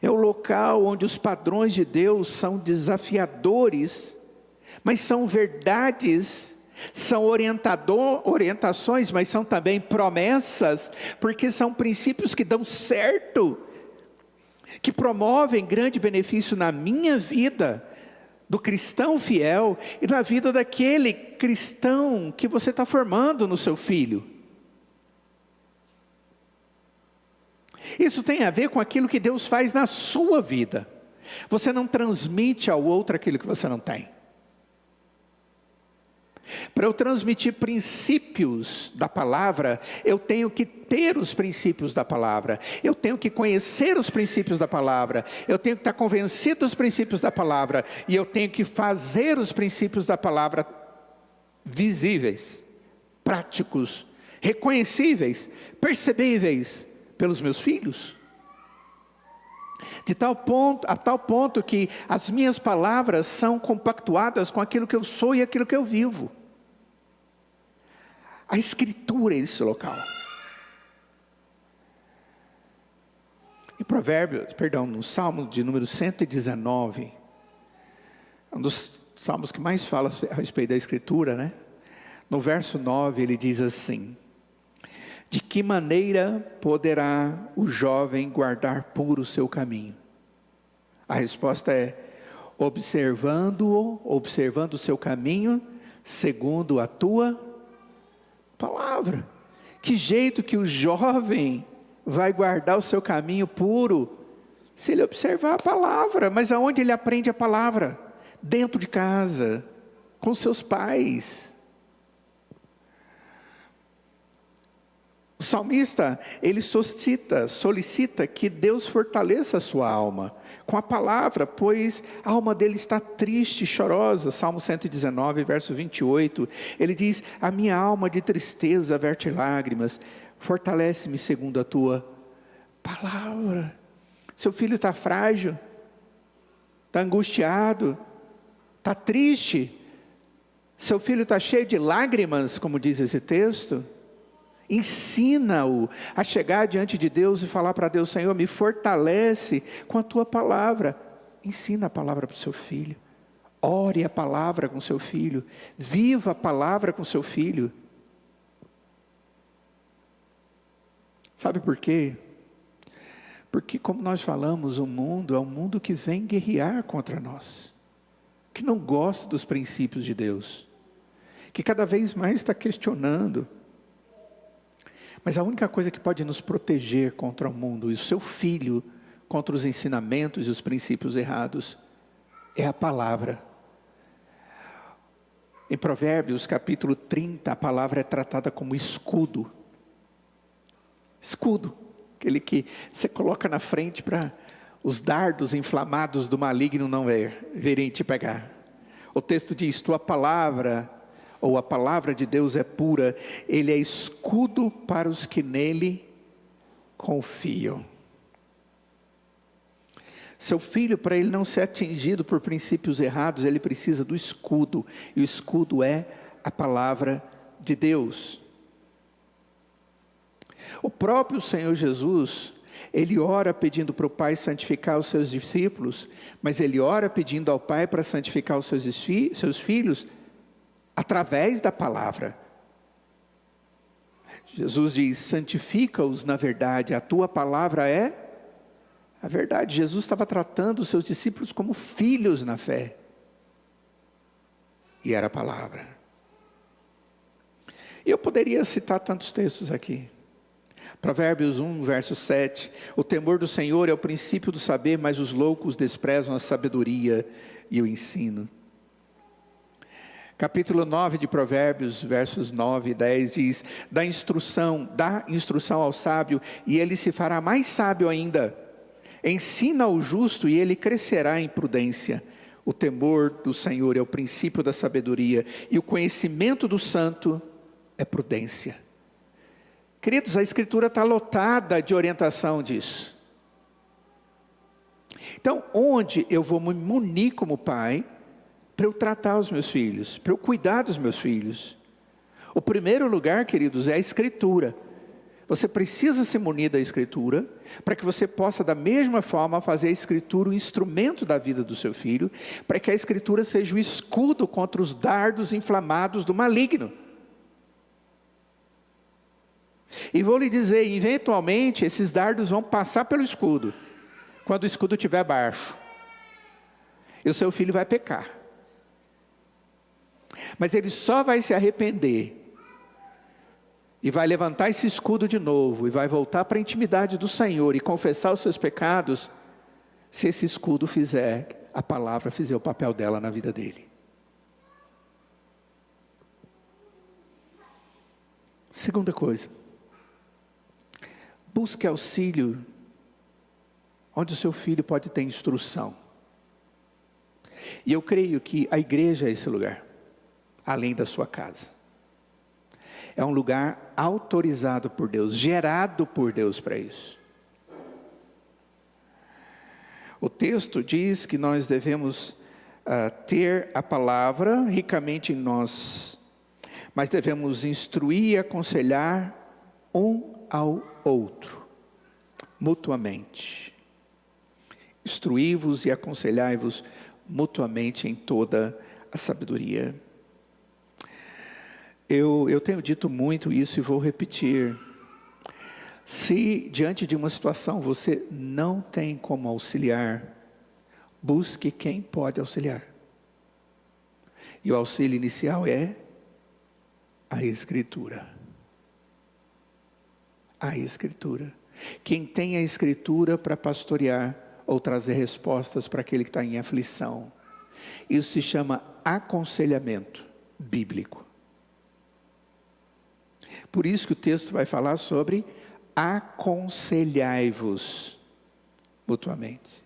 É o local onde os padrões de Deus são desafiadores, mas são verdades, são orientações, mas são também promessas, porque são princípios que dão certo, que promovem grande benefício na minha vida, do cristão fiel, e na vida daquele cristão que você está formando no seu filho. Isso tem a ver com aquilo que Deus faz na sua vida. Você não transmite ao outro aquilo que você não tem. Para eu transmitir princípios da palavra, eu tenho que ter os princípios da palavra. Eu tenho que conhecer os princípios da palavra. Eu tenho que estar convencido dos princípios da palavra. E eu tenho que fazer os princípios da palavra visíveis, práticos, reconhecíveis, percebíveis pelos meus filhos, a tal ponto que as minhas palavras são compactuadas com aquilo que eu sou e aquilo que eu vivo. A Escritura é esse local. No Salmo de número 119, um dos salmos que mais fala a respeito da Escritura, né? No verso 9 ele diz assim: de que maneira poderá o jovem guardar puro o seu caminho? A resposta é: observando o seu caminho, segundo a tua palavra. Que jeito que o jovem vai guardar o seu caminho puro? Se ele observar a palavra. Mas aonde ele aprende a palavra? Dentro de casa, com seus pais. O salmista, ele solicita que Deus fortaleça a sua alma com a palavra, pois a alma dele está triste, chorosa. Salmo 119, verso 28, ele diz: a minha alma de tristeza verte lágrimas, fortalece-me segundo a tua palavra. Seu filho está frágil, está angustiado, está triste, seu filho está cheio de lágrimas, como diz esse texto. Ensina-o a chegar diante de Deus e falar para Deus: Senhor, me fortalece com a tua palavra. Ensina a palavra para o seu filho. Ore a palavra com seu filho. Viva a palavra com seu filho. Sabe por quê? Porque, como nós falamos, o mundo é um mundo que vem guerrear contra nós, que não gosta dos princípios de Deus, que cada vez mais está questionando. Mas a única coisa que pode nos proteger contra o mundo e o seu filho, contra os ensinamentos e os princípios errados, é a palavra. Em Provérbios capítulo 30, a palavra é tratada como escudo. Escudo, aquele que você coloca na frente para os dardos inflamados do maligno não virem te pegar. O texto diz: tua palavra, ou a palavra de Deus é pura, ele é escudo para os que nele confiam. Seu filho, para ele não ser atingido por princípios errados, ele precisa do escudo, e o escudo é a palavra de Deus. O próprio Senhor Jesus, ele ora pedindo para o Pai santificar os seus discípulos, mas ele ora pedindo ao Pai para santificar os seus filhos através da palavra. Jesus diz: santifica-os na verdade, a tua palavra é a verdade. Jesus estava tratando os seus discípulos como filhos na fé, e era a palavra. E eu poderia citar tantos textos aqui. Provérbios 1, verso 7, o temor do Senhor é o princípio do saber, mas os loucos desprezam a sabedoria e o ensino. Capítulo 9 de Provérbios, versos 9 e 10 diz: dá instrução ao sábio, e ele se fará mais sábio ainda. Ensina ao justo, e ele crescerá em prudência. O temor do Senhor é o princípio da sabedoria, e o conhecimento do santo é prudência. Queridos, a Escritura está lotada de orientação disso. Então, onde eu vou me munir como pai, para eu tratar os meus filhos, para eu cuidar dos meus filhos? O primeiro lugar, queridos, é a Escritura. Você precisa se munir da Escritura, para que você possa da mesma forma fazer a Escritura o instrumento da vida do seu filho, para que a Escritura seja o escudo contra os dardos inflamados do maligno. E vou lhe dizer, eventualmente esses dardos vão passar pelo escudo, quando o escudo estiver baixo, e o seu filho vai pecar, mas ele só vai se arrepender, e vai levantar esse escudo de novo, e vai voltar para a intimidade do Senhor, e confessar os seus pecados, se esse escudo fizer, a palavra fizer o papel dela na vida dele. Segunda coisa, busque auxílio onde o seu filho pode ter instrução. E eu creio que a igreja é esse lugar, além da sua casa. É um lugar autorizado por Deus, gerado por Deus para isso. O texto diz que nós devemos ter a palavra ricamente em nós, mas devemos instruir e aconselhar um ao outro, mutuamente. Instruí-vos e aconselhai-vos mutuamente em toda a sabedoria. Eu tenho dito muito isso e vou repetir. Se diante de uma situação você não tem como auxiliar, busque quem pode auxiliar. E o auxílio inicial é a Escritura. A Escritura. Quem tem a Escritura para pastorear ou trazer respostas para aquele que está em aflição. Isso se chama aconselhamento bíblico. Por isso que o texto vai falar sobre aconselhai-vos mutuamente.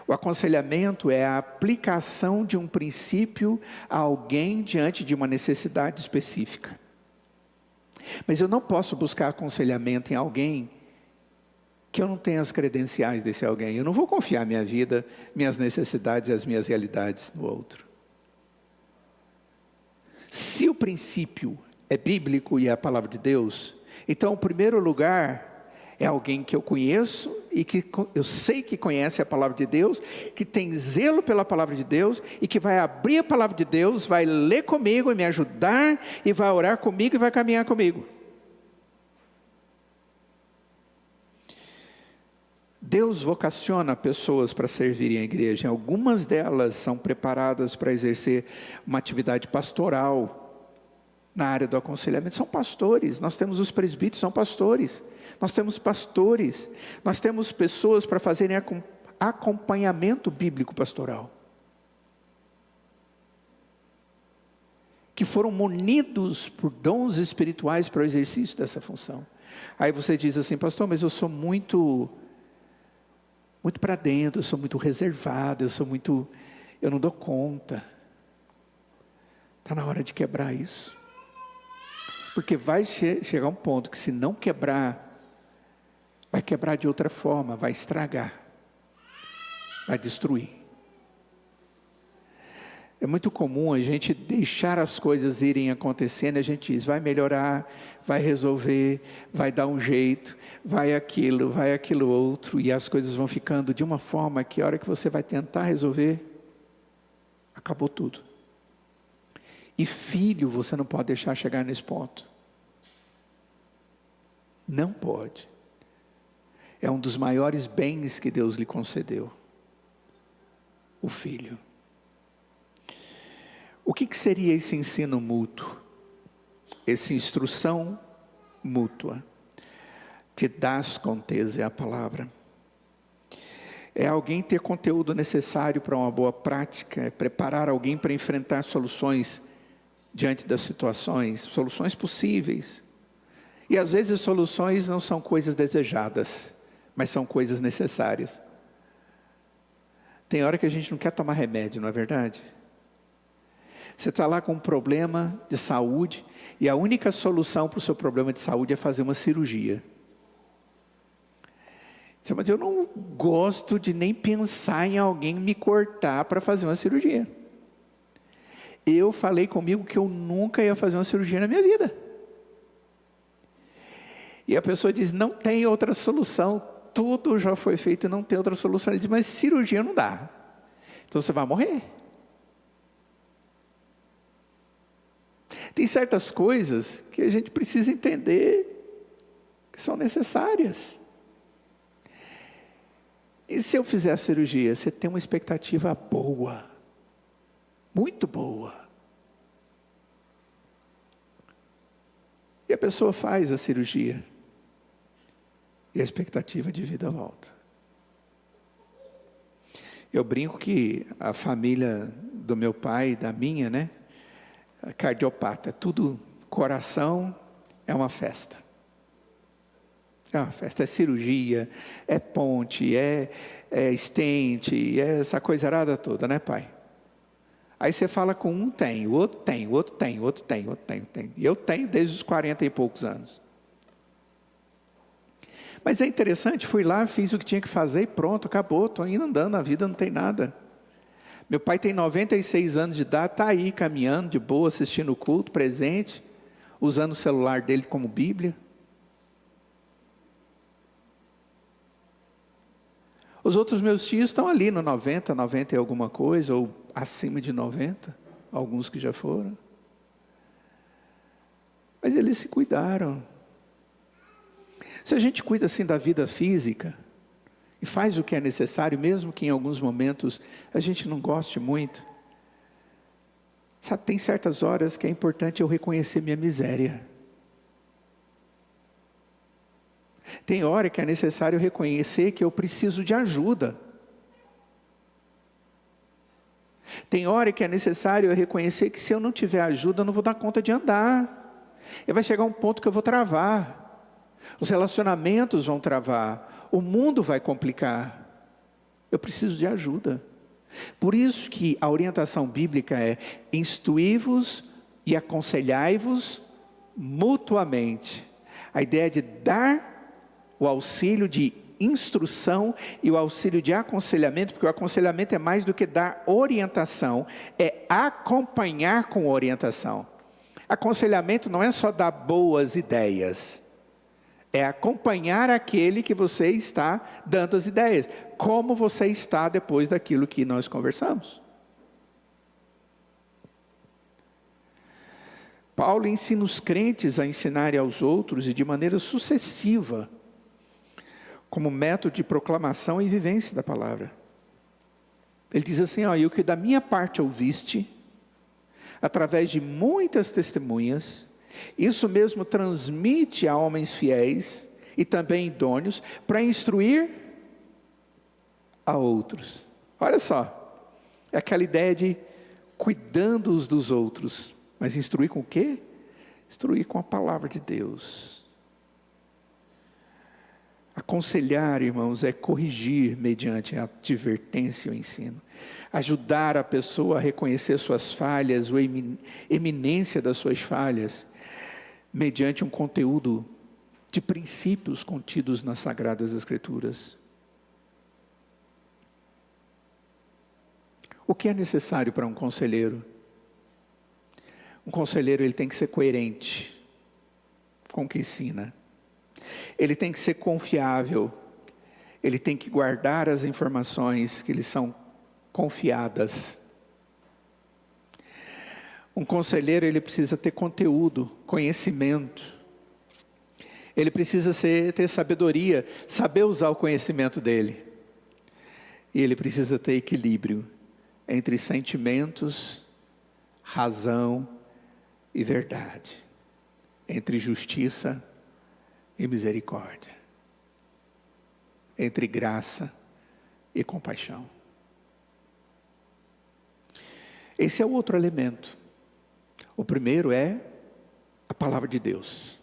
O aconselhamento é a aplicação de um princípio a alguém diante de uma necessidade específica. Mas eu não posso buscar aconselhamento em alguém que eu não tenho as credenciais desse alguém. Eu não vou confiar minha vida, minhas necessidades e as minhas realidades no outro. Se o princípio é bíblico e é a palavra de Deus, então o primeiro lugar é alguém que eu conheço e que eu sei que conhece a palavra de Deus, que tem zelo pela palavra de Deus e que vai abrir a palavra de Deus, vai ler comigo e me ajudar e vai orar comigo e vai caminhar comigo. Deus vocaciona pessoas para servirem a igreja. Algumas delas são preparadas para exercer uma atividade pastoral na área do aconselhamento. São pastores. Nós temos os presbíteros, são pastores. Nós temos pastores. Nós temos pessoas para fazerem acompanhamento bíblico pastoral. que foram munidos por dons espirituais para o exercício dessa função. Aí você diz assim: pastor, mas eu sou muito para dentro, eu sou muito reservado, eu não dou conta. Está na hora de quebrar isso. Porque vai chegar um ponto que, se não quebrar, vai quebrar de outra forma, vai estragar, vai destruir. É muito comum a gente deixar as coisas irem acontecendo, a gente diz: vai melhorar, vai resolver, vai dar um jeito, vai aquilo outro, e as coisas vão ficando de uma forma que, a hora que você vai tentar resolver, acabou tudo. E filho, você não pode deixar chegar nesse ponto. Não pode. É um dos maiores bens que Deus lhe concedeu. O filho. O que seria esse ensino mútuo? Essa instrução mútua. Didascontes é a palavra. É alguém ter conteúdo necessário para uma boa prática. É preparar alguém para enfrentar soluções diante das situações, soluções possíveis. E às vezes soluções não são coisas desejadas, mas são coisas necessárias. Tem hora que a gente não quer tomar remédio, não é verdade? Você está lá com um problema de saúde, e a única solução para o seu problema de saúde é fazer uma cirurgia. Você diz: mas eu não gosto de nem pensar em alguém me cortar para fazer uma cirurgia. Eu falei comigo que eu nunca ia fazer uma cirurgia na minha vida. E a pessoa diz: não tem outra solução, tudo já foi feito e não tem outra solução. Ele diz: mas cirurgia não dá, então você vai morrer. Tem certas coisas que a gente precisa entender que são necessárias. E se eu fizer a cirurgia, você tem uma expectativa boa, muito boa. E a pessoa faz a cirurgia, e a expectativa de vida volta. Eu brinco que a família do meu pai e da minha, cardiopata, tudo coração, é uma festa. É uma festa, é cirurgia, é ponte, é stent, é essa coisa arada toda, né, pai? Aí você fala com um, tem, o outro tem, o outro tem, o outro tem, o outro tem. E eu tenho desde os 40 e poucos anos. Mas é interessante, fui lá, fiz o que tinha que fazer e pronto, acabou, estou indo andando, a vida não tem nada. Meu pai tem 96 anos de idade, está aí caminhando de boa, assistindo o culto, presente, usando o celular dele como Bíblia. Os outros meus tios estão ali no 90 e alguma coisa, ou acima de 90, alguns que já foram. Mas eles se cuidaram. Se a gente cuida assim da vida física, e faz o que é necessário, mesmo que em alguns momentos a gente não goste muito, sabe, tem certas horas que é importante eu reconhecer minha miséria. Tem hora que é necessário reconhecer que eu preciso de ajuda. Tem hora que é necessário eu reconhecer que, se eu não tiver ajuda, eu não vou dar conta de andar. E vai chegar um ponto que eu vou travar. Os relacionamentos vão travar. O mundo vai complicar. Eu preciso de ajuda. Por isso que a orientação bíblica é: instruí-vos e aconselhai-vos mutuamente. A ideia de dar o auxílio de instrução e o auxílio de aconselhamento, porque o aconselhamento é mais do que dar orientação, é acompanhar com orientação. Aconselhamento não é só dar boas ideias, é acompanhar aquele que você está dando as ideias, como você está depois daquilo que nós conversamos. Paulo ensina os crentes a ensinarem aos outros, e de maneira sucessiva, como método de proclamação e vivência da palavra. Ele diz assim: e o que da minha parte ouviste, através de muitas testemunhas, isso mesmo transmite a homens fiéis e também idôneos, para instruir a outros. Olha só, é aquela ideia de cuidando uns dos outros, Mas instruir com o quê? Instruir com a palavra de Deus. Aconselhar, irmãos, é corrigir mediante a advertência e o ensino. Ajudar a pessoa a reconhecer suas falhas, ou eminência das suas falhas, mediante um conteúdo de princípios contidos nas Sagradas Escrituras. O que é necessário para um conselheiro? Um conselheiro, ele tem que ser coerente com o que ensina. Ele tem que ser confiável. Ele tem que guardar as informações que lhe são confiadas. Um conselheiro, ele precisa ter conteúdo, conhecimento. Ele precisa ter sabedoria, saber usar o conhecimento dele. E ele precisa ter equilíbrio entre sentimentos, razão e verdade. Entre justiça e misericórdia. Entre graça e compaixão. Esse é o outro elemento. O primeiro é a palavra de Deus.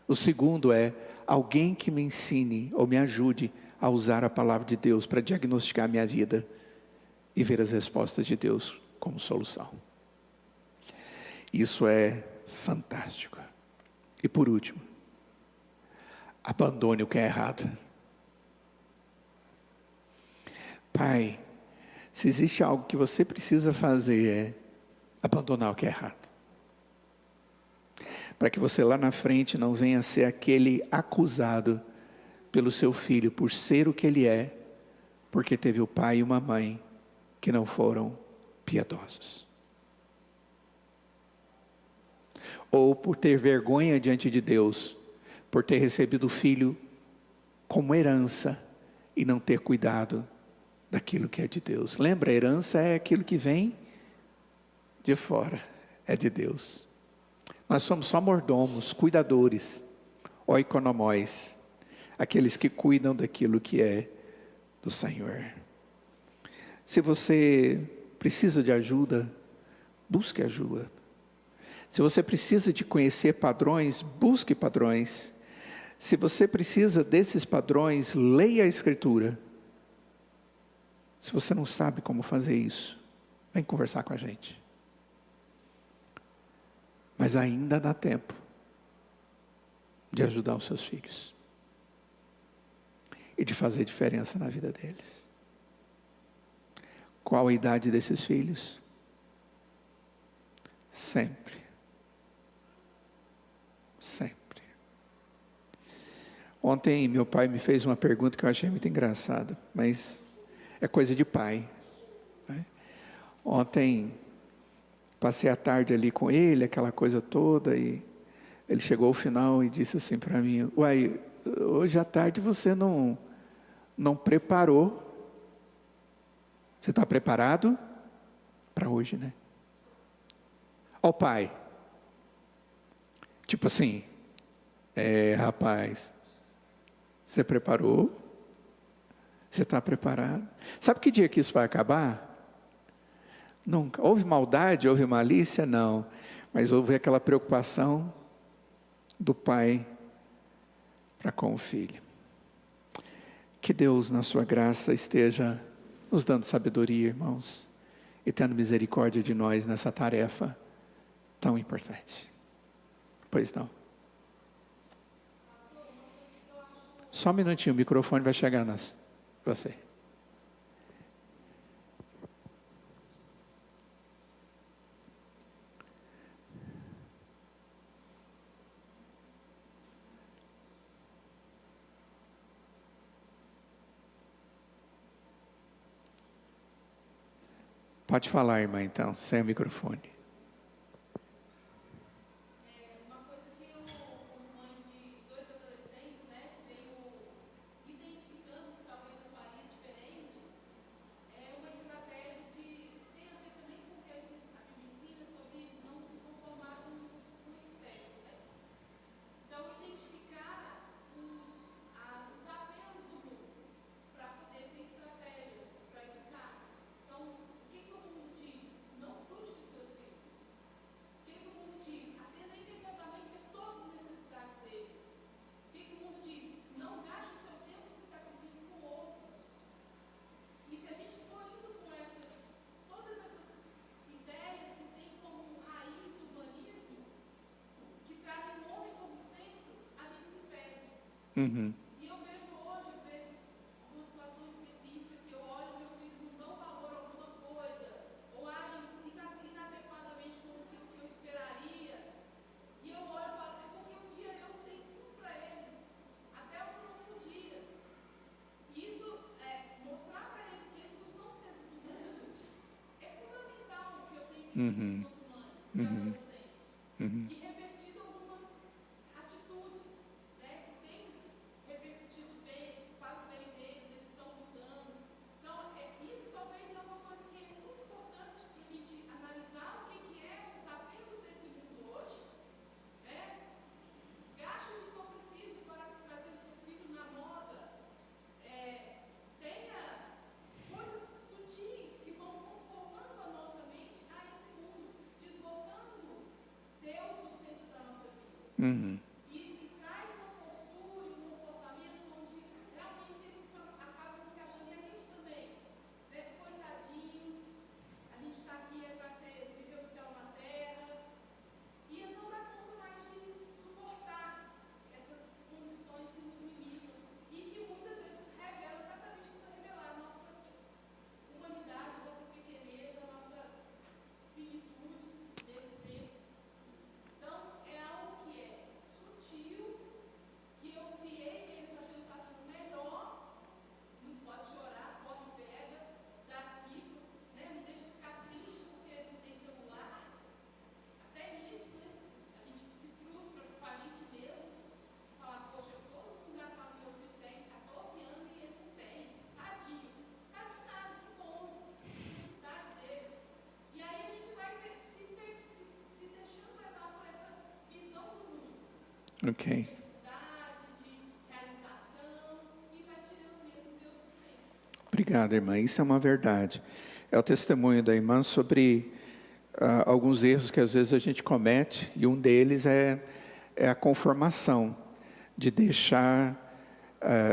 O segundo é alguém que me ensine ou me ajude a usar a palavra de Deus para diagnosticar a minha vida e ver as respostas de Deus como solução. Isso é fantástico. E por último, abandone o que é errado. Pai, se existe algo que você precisa fazer é abandonar o que é errado. Para que você lá na frente não venha a ser aquele acusado pelo seu filho por ser o que ele é, porque teve o pai e uma mãe que não foram piedosos. Ou por ter vergonha diante de Deus, por ter recebido o filho como herança e não ter cuidado daquilo que é de Deus. Lembra, a herança é aquilo que vem de fora, é de Deus. Nós somos só mordomos, cuidadores, oikonomóis, aqueles que cuidam daquilo que é do Senhor. Se você precisa de ajuda, busque ajuda. Se você precisa de conhecer padrões, busque padrões. Se você precisa desses padrões, leia a Escritura. Se você não sabe como fazer isso, vem conversar com a gente. Mas ainda dá tempo de ajudar os seus filhos e de fazer diferença na vida deles. Qual a idade desses filhos? Sempre. Sempre. Ontem meu pai me fez uma pergunta que eu achei muito engraçada, mas é coisa de pai, né? Ontem passei a tarde ali com ele, aquela coisa toda, e ele chegou ao final e disse assim para mim: uai, hoje à tarde você não preparou. Você está preparado para hoje, né? Ó pai, tipo assim, rapaz, você preparou? Você está preparado? Sabe que dia que isso vai acabar? Nunca. Houve maldade, houve malícia? Não. Mas houve aquela preocupação do pai para com o filho. Que Deus, na sua graça, esteja nos dando sabedoria, irmãos, e tendo misericórdia de nós nessa tarefa tão importante. Pois não. Só um minutinho, o microfone vai chegar você. Pode falar, irmã, então, sem o microfone. Uma coisa que eu, como mãe de dois adolescentes, né, venho identificando que talvez eu faria diferente, é uma estratégia de, tem a ver também com o que a Bíblia ensina sobre não se conformar com esse século, né? Então, identificar os apelos do mundo, para poder ter estratégias para educar. Então, o que o mundo diz? Não frustre seus filhos. Uhum. E eu vejo hoje, às vezes, uma situação específica que eu olho, meus filhos não dão valor a alguma coisa, ou agem inadequadamente com aquilo que eu esperaria. E eu olho e falo, é porque um dia eu dei tudo para eles, até o que eu não podia. E isso, mostrar para eles que eles não são o centro do mundo, é fundamental o que eu tenho visto Uhum. enquanto mãe e Uhum. adolescente. Uhum. E revertido algumas atitudes, né, que têm repercutido bem, para o bem deles, eles estão mudando. Então, isso talvez é uma coisa que é muito importante para a gente analisar o que é os apelos desse mundo hoje, né? Gaste o que for preciso para trazer o seu filho na moda. Tenha coisas sutis que vão conformando a nossa mente a esse mundo, deslocando Deus do centro da nossa vida. Uhum. E traz uma postura e um comportamento onde realmente eles acabam se achando, e a gente também, né? Coitadinhos, a gente está aqui para viver o céu na terra, e não dá conta mais de suportar essas condições que nos limitam e que muitas vezes revelam exatamente o que precisa revelar, a nossa humanidade, a nossa pequeneza, a nossa finitude nesse tempo. Então, é algo que é sutil, que eu criei eles achando que está fazendo melhor, não pode chorar, corre e pega, dá aqui, né? Não deixa ficar triste porque não tem celular. Até nisso, né? A gente se frustra com a gente mesmo, falar, poxa, eu estou gastando, meu filho tem 14 anos e ele não tem. Tadinho. Tadinho nada, que bom. Felicidade dele. E aí a gente vai se deixando levar por essa visão do mundo. Ok. Felicidade, de realização, e vai tirando mesmo Deus do centro. Obrigado, irmã. Isso é uma verdade. É o testemunho da irmã sobre alguns erros que às vezes a gente comete, e um deles é a conformação, de deixar,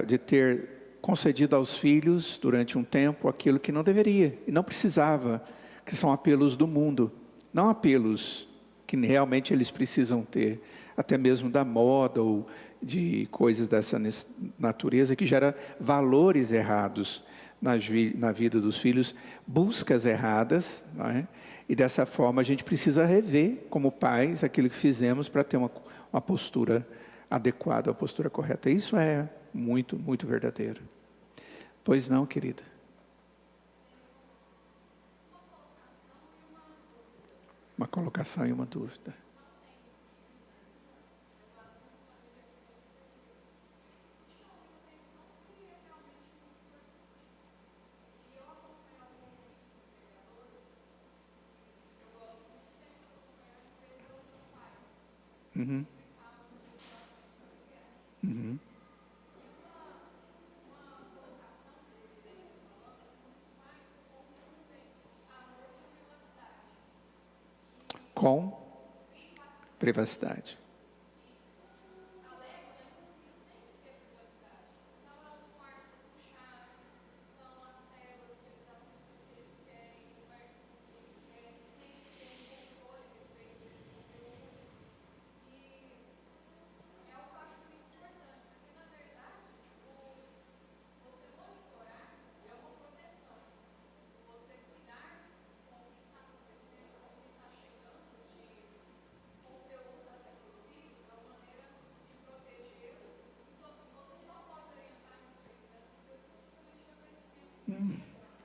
de ter concedido aos filhos, durante um tempo, aquilo que não deveria, e não precisava, que são apelos do mundo, não apelos que realmente eles precisam ter, até mesmo da moda, ou de coisas dessa natureza, que gera valores errados na vida dos filhos, buscas erradas, não é? E dessa forma a gente precisa rever, como pais, aquilo que fizemos para ter uma postura adequada, uma postura correta. Isso é muito, muito verdadeiro. Pois não, querida? Uma colocação e uma dúvida. Uhum. Uhum. Com privacidade.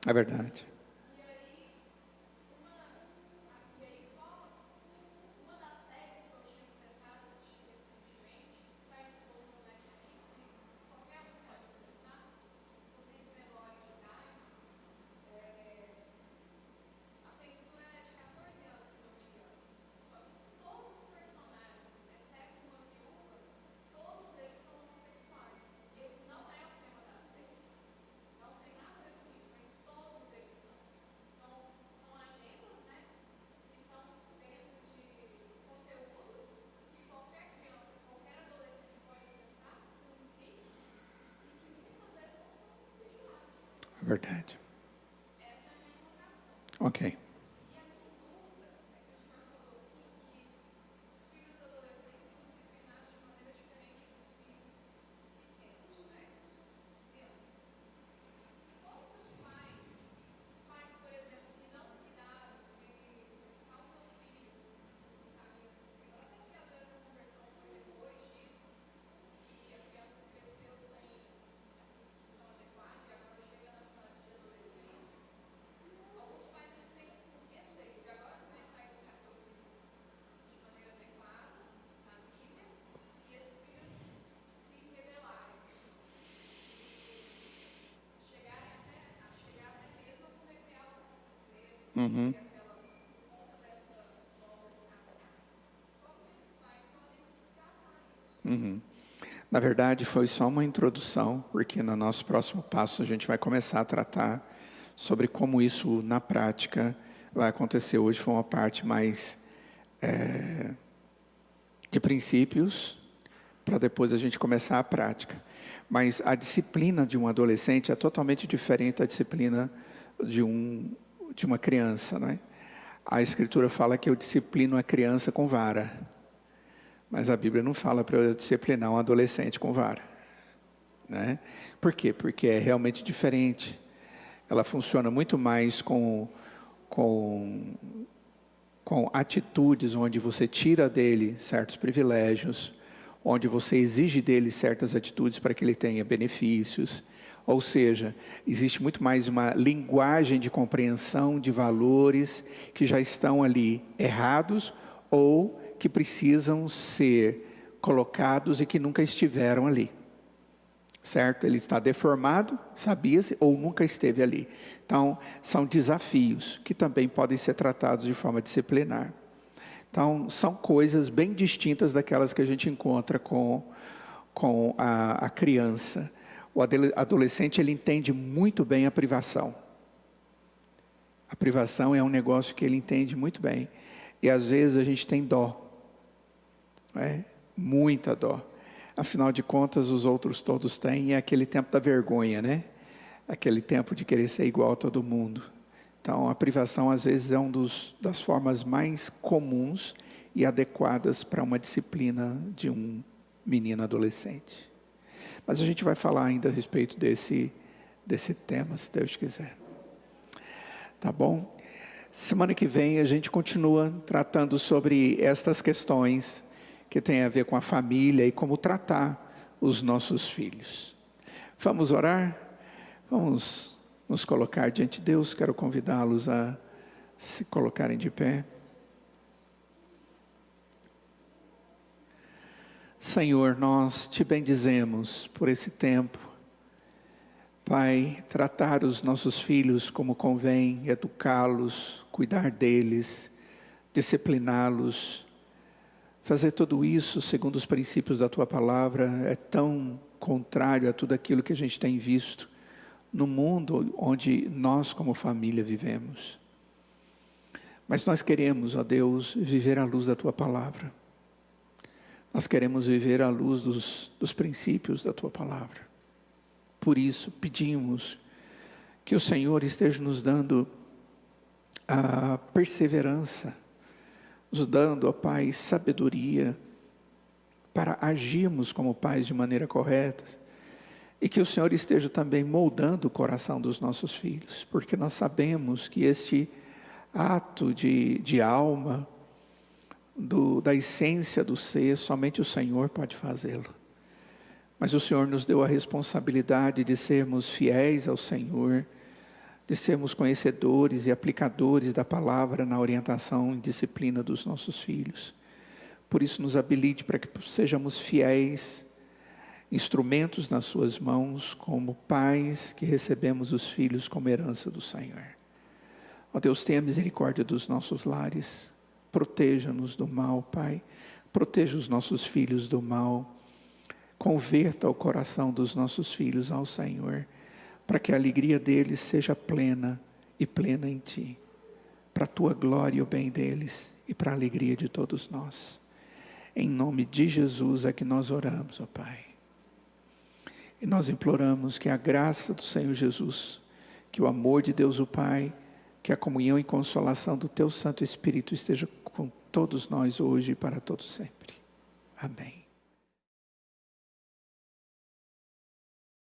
É verdade. É verdade. Ok. Uhum. Uhum. Na verdade, foi só uma introdução, porque no nosso próximo passo a gente vai começar a tratar sobre como isso na prática vai acontecer. Hoje foi uma parte mais de princípios, para depois a gente começar a prática. Mas a disciplina de um adolescente é totalmente diferente da disciplina de uma criança, né? A Escritura fala que eu disciplino a criança com vara, mas a Bíblia não fala para eu disciplinar um adolescente com vara, né? Por quê? Porque é realmente diferente. Ela funciona muito mais com atitudes onde você tira dele certos privilégios, onde você exige dele certas atitudes para que ele tenha benefícios. Ou seja, existe muito mais uma linguagem de compreensão de valores que já estão ali errados ou que precisam ser colocados e que nunca estiveram ali. Certo? Ele está deformado, sabia-se, ou nunca esteve ali. Então, são desafios que também podem ser tratados de forma disciplinar. Então, são coisas bem distintas daquelas que a gente encontra com a criança. O adolescente, ele entende muito bem a privação. A privação é um negócio que ele entende muito bem. E às vezes a gente tem dó. Né? Muita dó. Afinal de contas, os outros todos têm, e é aquele tempo da vergonha, né? Aquele tempo de querer ser igual a todo mundo. Então, a privação, às vezes, é das formas mais comuns e adequadas para uma disciplina de um menino adolescente. Mas a gente vai falar ainda a respeito desse tema, se Deus quiser. Tá bom? Semana que vem a gente continua tratando sobre estas questões que têm a ver com a família e como tratar os nossos filhos. Vamos orar? Vamos nos colocar diante de Deus. Quero convidá-los a se colocarem de pé. Senhor, nós te bendizemos por esse tempo. Pai, tratar os nossos filhos como convém, educá-los, cuidar deles, discipliná-los. Fazer tudo isso segundo os princípios da Tua Palavra é tão contrário a tudo aquilo que a gente tem visto no mundo onde nós como família vivemos. Mas nós queremos, ó Deus, viver à luz da Tua Palavra. Nós queremos viver à luz dos princípios da Tua Palavra. Por isso, pedimos que o Senhor esteja nos dando a perseverança, nos dando, ó Pai, sabedoria para agirmos como pais de maneira correta. E que o Senhor esteja também moldando o coração dos nossos filhos, porque nós sabemos que este ato de alma, da essência do ser, somente o Senhor pode fazê-lo. Mas o Senhor nos deu a responsabilidade de sermos fiéis ao Senhor, de sermos conhecedores e aplicadores da palavra na orientação e disciplina dos nossos filhos. Por isso nos habilite para que sejamos fiéis, instrumentos nas suas mãos, como pais que recebemos os filhos como herança do Senhor. Ó Deus, tenha misericórdia dos nossos lares, proteja-nos do mal, Pai, proteja os nossos filhos do mal, converta o coração dos nossos filhos ao Senhor, para que a alegria deles seja plena e plena em Ti, para a Tua glória e o bem deles e para a alegria de todos nós. Em nome de Jesus é que nós oramos, ó Pai. E nós imploramos que a graça do Senhor Jesus, que o amor de Deus o Pai, que a comunhão e consolação do Teu Santo Espírito esteja com todos nós hoje e para todos sempre. Amém.